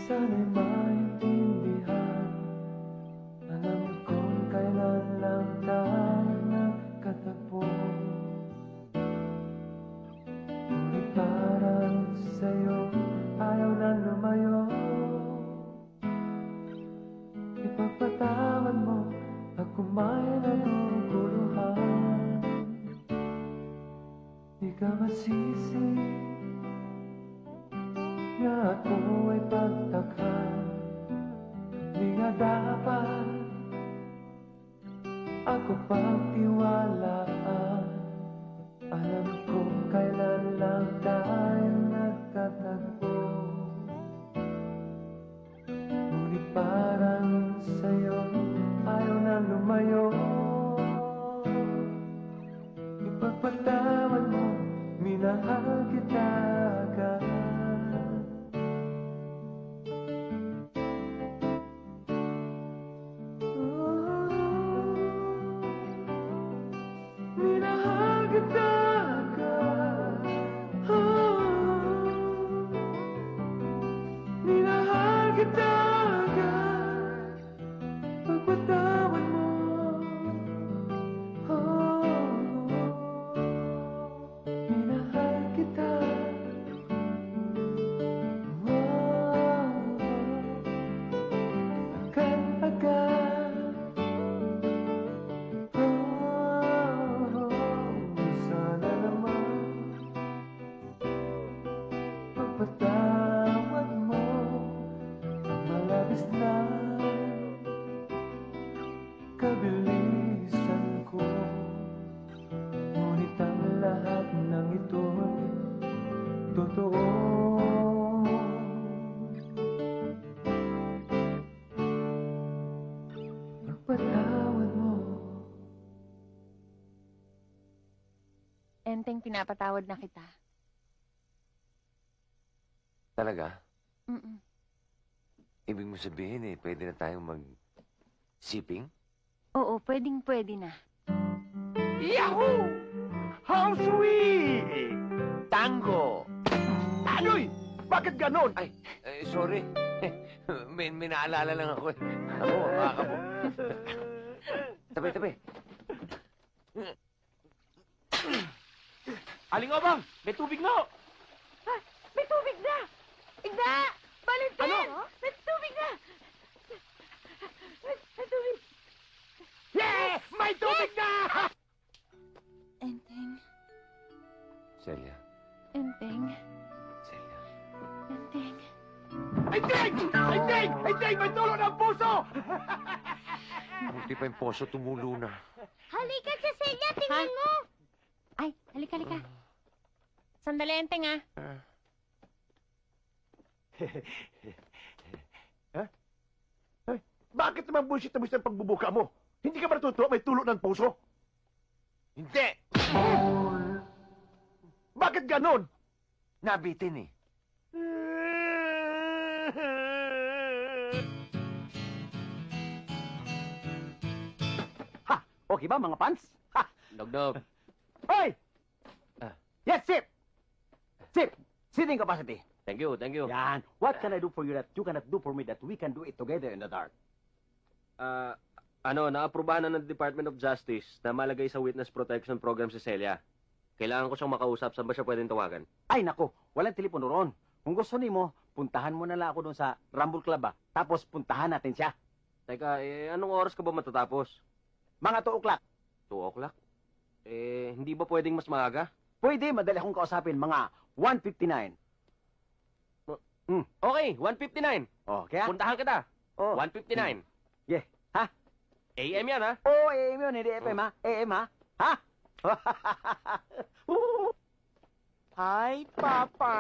sana'y maintindihan. Alam kong kailan lang tayo nagkatagpo. Ngunit parang sa'yo ayaw na lumayo. Ipagpatawad mo pag kumain naguguluhan. Di ka masisi at mo ay pagtakhan. Di nga dapat ako pagtiwalaan. Alam kong kailan lang tayo nagkatagpo. Ngunit parang sa'yo ayaw na lumayo. Ipagpatawad mo, minahal kita agad. Minahal kita agad. Minahal kita agad. Pagpatawad mo. Minahal kita. Agad-agad. Sana naman pagpatawad mo ang malabis na kabilisan ko. Ngunit ang lahat ng ito'y totoo. Pagpatawad mo. Enteng, pinapatawad na kita. Talaga? Mm-mm. Ibig mo sabihin pwede na tayong mag-sipping? Oo, pwedeng-pwede na. Yahoo! How sweet! Tango! Anoy! Bakit ganon? Ay, sorry. may naalala lang ako. Ako, baka mo. Tabi. Aling Obang, may tubig na! May tubig na! Igda! Valentin! Ano? May tubig na! May tubig! Yeah! May tubig na! Enteng, Celia. Enteng, Celia. Enteng. Ay, Deng! May tulo ng puso! Buti pa yung poso tumulo na. Halika sa Celia, tingnan mo! Ay, halika. Sandali, Enteng, ah. Ay, bakit naman bullshit na ang pagbubuka mo? Hindi ka ba natutuwa may tulo ng puso? Hindi! Bakit ganon? Nabitin Ha! Okay ba, mga pants? Ha! Dog. Hoy! Yes, sip! Sip! Sitting capacity. Thank you. Yan. What can I do for you that you cannot do for me that we can do it together in the dark? Naaprubahan na ng Department of Justice na malagay sa Witness Protection Program si Celia. Kailangan ko siyang makausap. Saan ba siya pwedeng tawagan? Ay, nako. Walang telepono ron. Kung gusto ni mo, puntahan mo na lang ako doon sa Rumble Club, Tapos puntahan natin siya. Teka, anong oras ka ba matatapos? Mga 2 o'clock. 2 o'clock? Hindi ba pwedeng mas maaga? Pwede, madali akong kausapin. Mga 1:59. Okay, 1:59. Okay, ha? Puntahan kita. Oh. 1:59. Yeah. Ha? AM yan, ha? Oo, AM yun. Hindi FM, ha? AM, ha? Ha? Hi, Papa.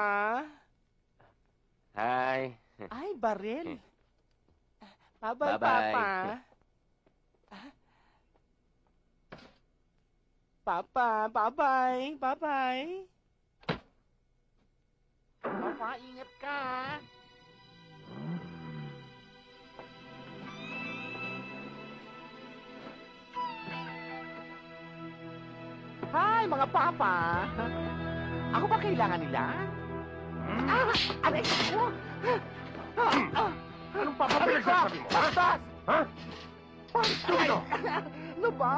Hi. Ay, baril. Bye-bye. Bye-bye, Papa. Papa, bye-bye. Bye-bye. Papa, ingat ka. Hi, mga papa. Ako ba kailangan nila? Aray ko! Anong papapagsasabi mo? Bastas! Ha? Ay, ano ba?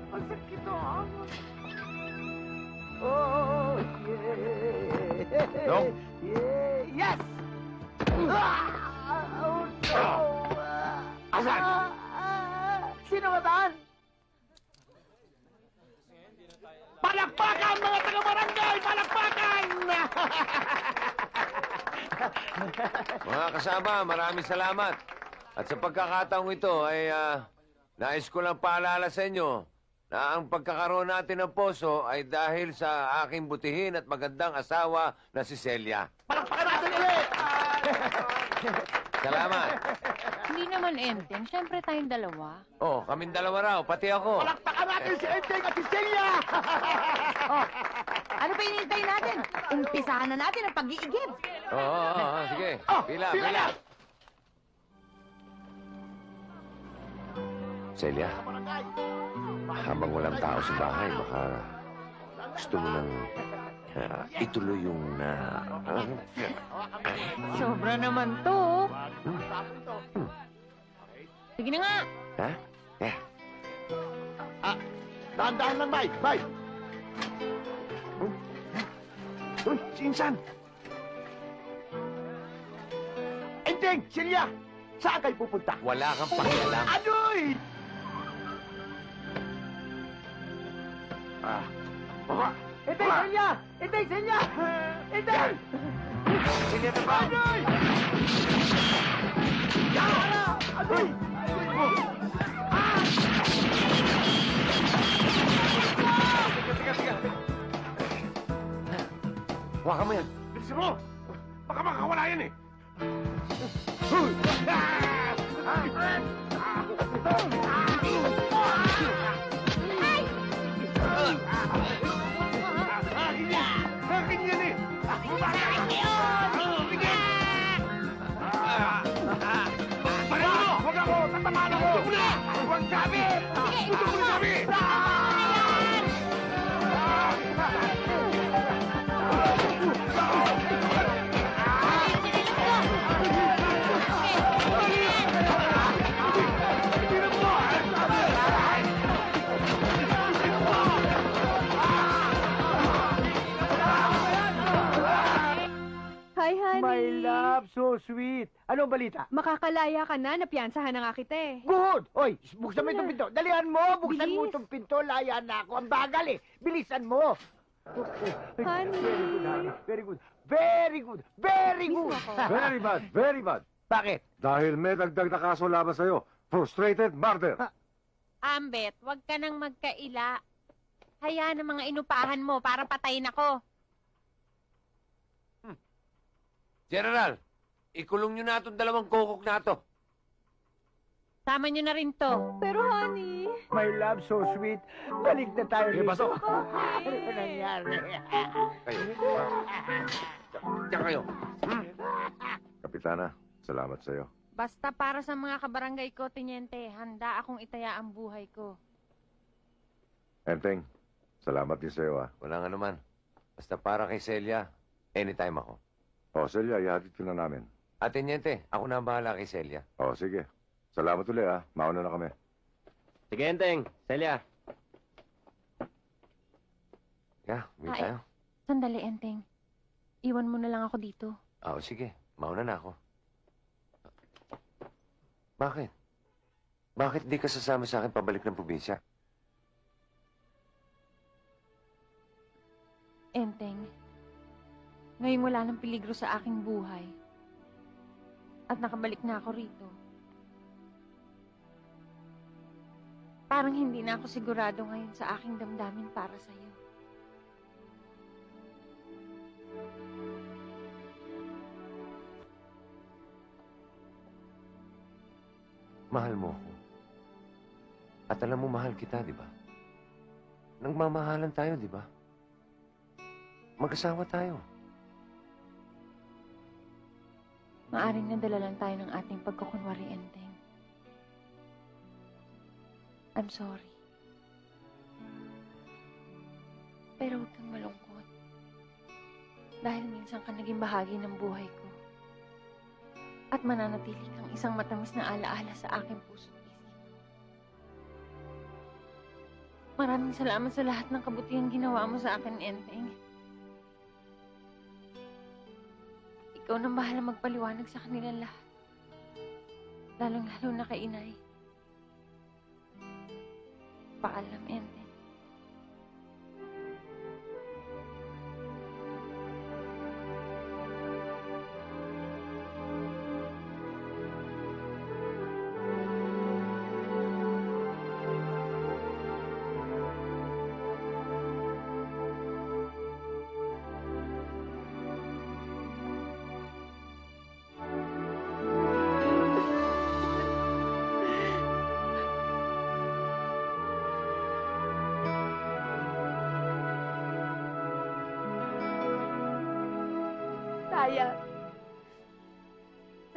Ang sakit to. Oh, yeah. No? Yeah. Yes! Oh, no! Asan? Sino ba tan? Palakpakan, mga taga-barangay! Palakpakan! Mga kasama, maraming salamat. At sa pagkakataong ito ay nais ko lang paalala sa inyo na ang pagkakaroon natin ng poso ay dahil sa aking butihin at magandang asawa na si Celia. Palakpakan natin ulit! Salamat. Hindi naman, Enteng. Siyempre tayong dalawa. Oh, kaming dalawa raw, pati ako. Palakpakan natin si Enteng at si Celia! Ano pa hinihintay natin? Umpisahan na natin ang pag-iigib. Oo, sige. Pila, pila. Celia, habang walang tao sa bahay, baka gusto mo nang ituloy yung Sobra naman to. Sige na nga. Ha? Dahan-dahan lang, Bay. Bay! Uy, si Insan! Enteng! Silya! Saan kayo pupunta? Wala kang pakialam. Anoy! Baba! Enteng, Celia! Enteng, Celia! Enteng! Celia na ba? Anoy! Anoy! Huwag mo yan. Bilisan mo! Baka makawala yan eh! Akin yan eh! Pareho mo! Huwag ako! Tatamaan ako! Huwag sabi! Gusto ko na sabi! Hi, honey. My love, so sweet. Ano ang balita? Makakalaya ka na, napiyansahan na nga kita eh. Good! Oy, buksan mo itong pinto. Dalihan mo! Buksan mo Bilis. itong pinto. Laya na ako. Ang bagal eh. Bilisan mo. Honey. Very good, honey. Very good. Very good. Very good. Very bad, very bad. Bakit? Dahil may dagdag na kaso laban sa'yo. Frustrated murder. Ambet, huwag ka nang magkaila. Hayaan ang mga inupahan mo para patayin ako. General, ikulong nyo na itong dalawang kokok na to. Sama nyo na rin to. Pero honey. My love, so sweet. Balik na tayo Okay, pasok. Ano ba nangyari? Kayo. Diyan kayo. Kapitana, salamat sa'yo. Basta para sa mga kabarangay ko, Teniente, handa akong itaya ang buhay ko. Enteng, salamat din sa'yo ah. Walang anuman. Basta para kay Celia, anytime ako. O, Celia, ihatid ko na namin. At Teniente, ako na ang bahala kay Celia. O, sige. Salamat ulit ah. Mauna na kami. Sige, Enteng. Celia. Yeah, meet Ay. tayo. Sandali, Enteng. Iwan mo na lang ako dito. Oo, sige. Mauna na ako. Bakit? Bakit di ka sasama sa akin pabalik ng probinsya? Enteng, ngayong wala ng peligro sa aking buhay at nakabalik na ako rito, parang hindi na ako sigurado ngayon sa aking damdamin para sa'yo. mahal mo ako. At alam mo, mahal kita, di ba? Nagmamahalan tayo, di ba? Mag-asawa tayo. Maaring nadala lang tayo ng ating pagkukunwari, Enteng. I'm sorry. Pero huwag kang malungkot. Dahil minsan ka naging bahagi ng buhay ko. At mananatili kang isang matamis na alaala sa aking puso't isip. Maraming salamat sa lahat ng kabutihan ginawa mo sa akin, Enteng. Ikaw nang bahala magpaliwanag sa kanilang lahat. Lalong-lalo na kay Inay. Paalam, Enteng.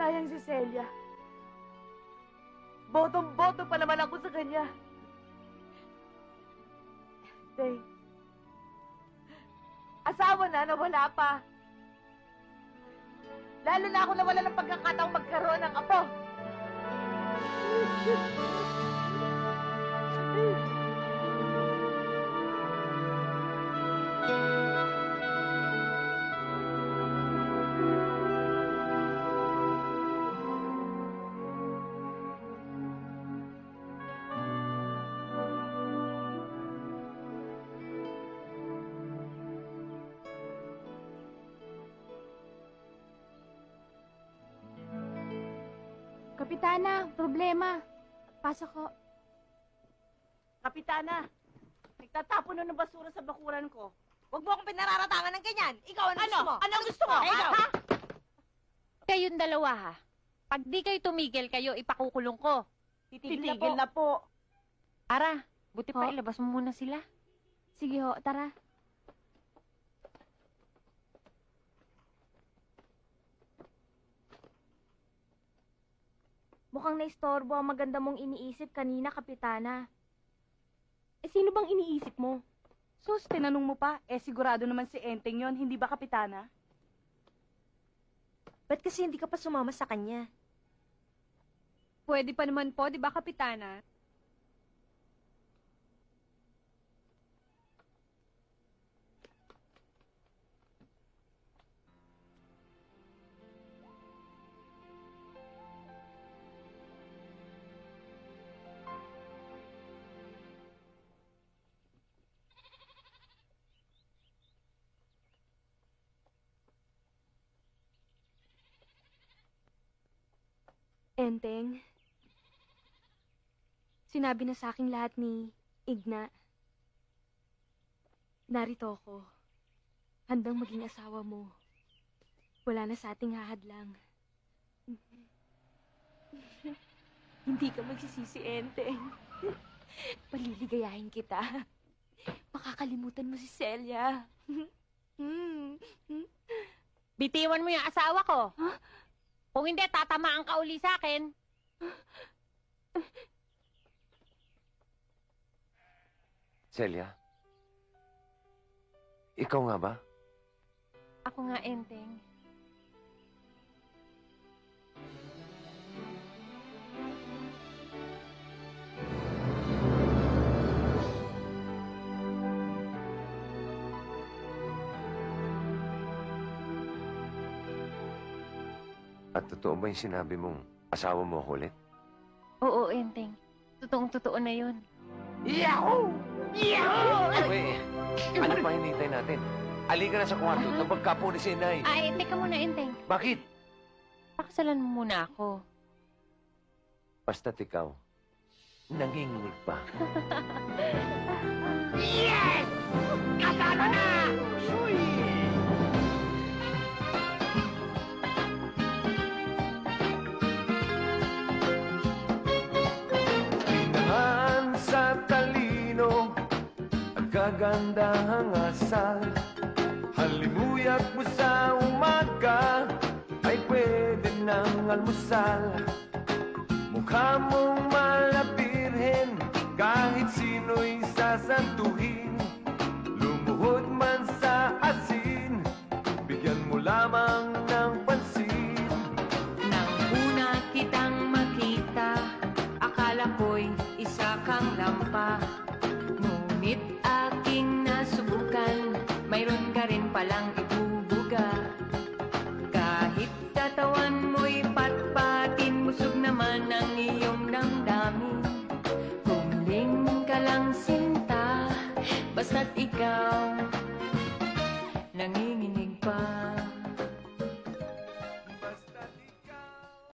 Sayang si Celia. Botong-boto pa naman ako sa kanya. Day, asawa na wala pa. Lalo na ako nawala ng pagkakataong magkaroon ng apo. Kapitana, problema. Pasok ko. Kapitana, nagtatapon na ng basura sa bakuran ko. Huwag mo akong pinararatangan ng ganyan. Ikaw, ano gusto mo? Ano gusto mo? Ikaw. Ha? Kayong dalawa, ha? Pag di kayo tumigil, kayo ipakukulong ko. Titigil na po. Ara, buti pa ilabas mo muna sila. Sige ho, tara. Mukhang naistorbo ang maganda mong iniisip kanina, Kapitana. Sino bang iniisip mo? Sus, tinanong mo pa. Sigurado naman si Enteng yon, hindi ba, Kapitana? Ba't kasi hindi ka pa sumama sa kanya? Pwede pa naman po, di ba, Kapitana? Enteng, sinabi na sa aking lahat ni Igna. Narito ako. Handang maging asawa mo. Wala na sa ating hahadlang. Hindi ka magsisisi, Enteng. Paliligayahin kita. Makakalimutan mo si Celia. Bitiwan mo yung asawa ko. Huh? Kung hindi, tatamaan ka uli sa akin. Celia? Ikaw nga ba? Ako nga, Enteng. At totoo ba yung sinabi mong asawa mo ako ulit? Oo, Enteng. Totoong-totoo na yun. Yahoo! Yahoo! Uy, ano pa hinihintay natin? Halika na sa kwarto at magkapo ni si Inay. Ay, teka muna, Enteng. Bakit? Pakasalan mo muna ako. Basta't ikaw, nangingimig pa. Yes! Kasama na! Uy! kagandahang asal. Halimuyat mo sa umaga ay pwede ng almusal. Mukha mong malabirhen, kahit sino'y sasantuhin. Lumuhod man sa asin, bigyan mo lamang ng pansin. Nang una kitang makita, akala ko'y isa kang lampa. Ngunit aking nasubukan, mayroon ka rin palang ibubuga. Kahit katawan mo'y patpatin, busog naman ang iyong damdamin. Huling ka lang sinta, basta't ikaw nanginginig pa.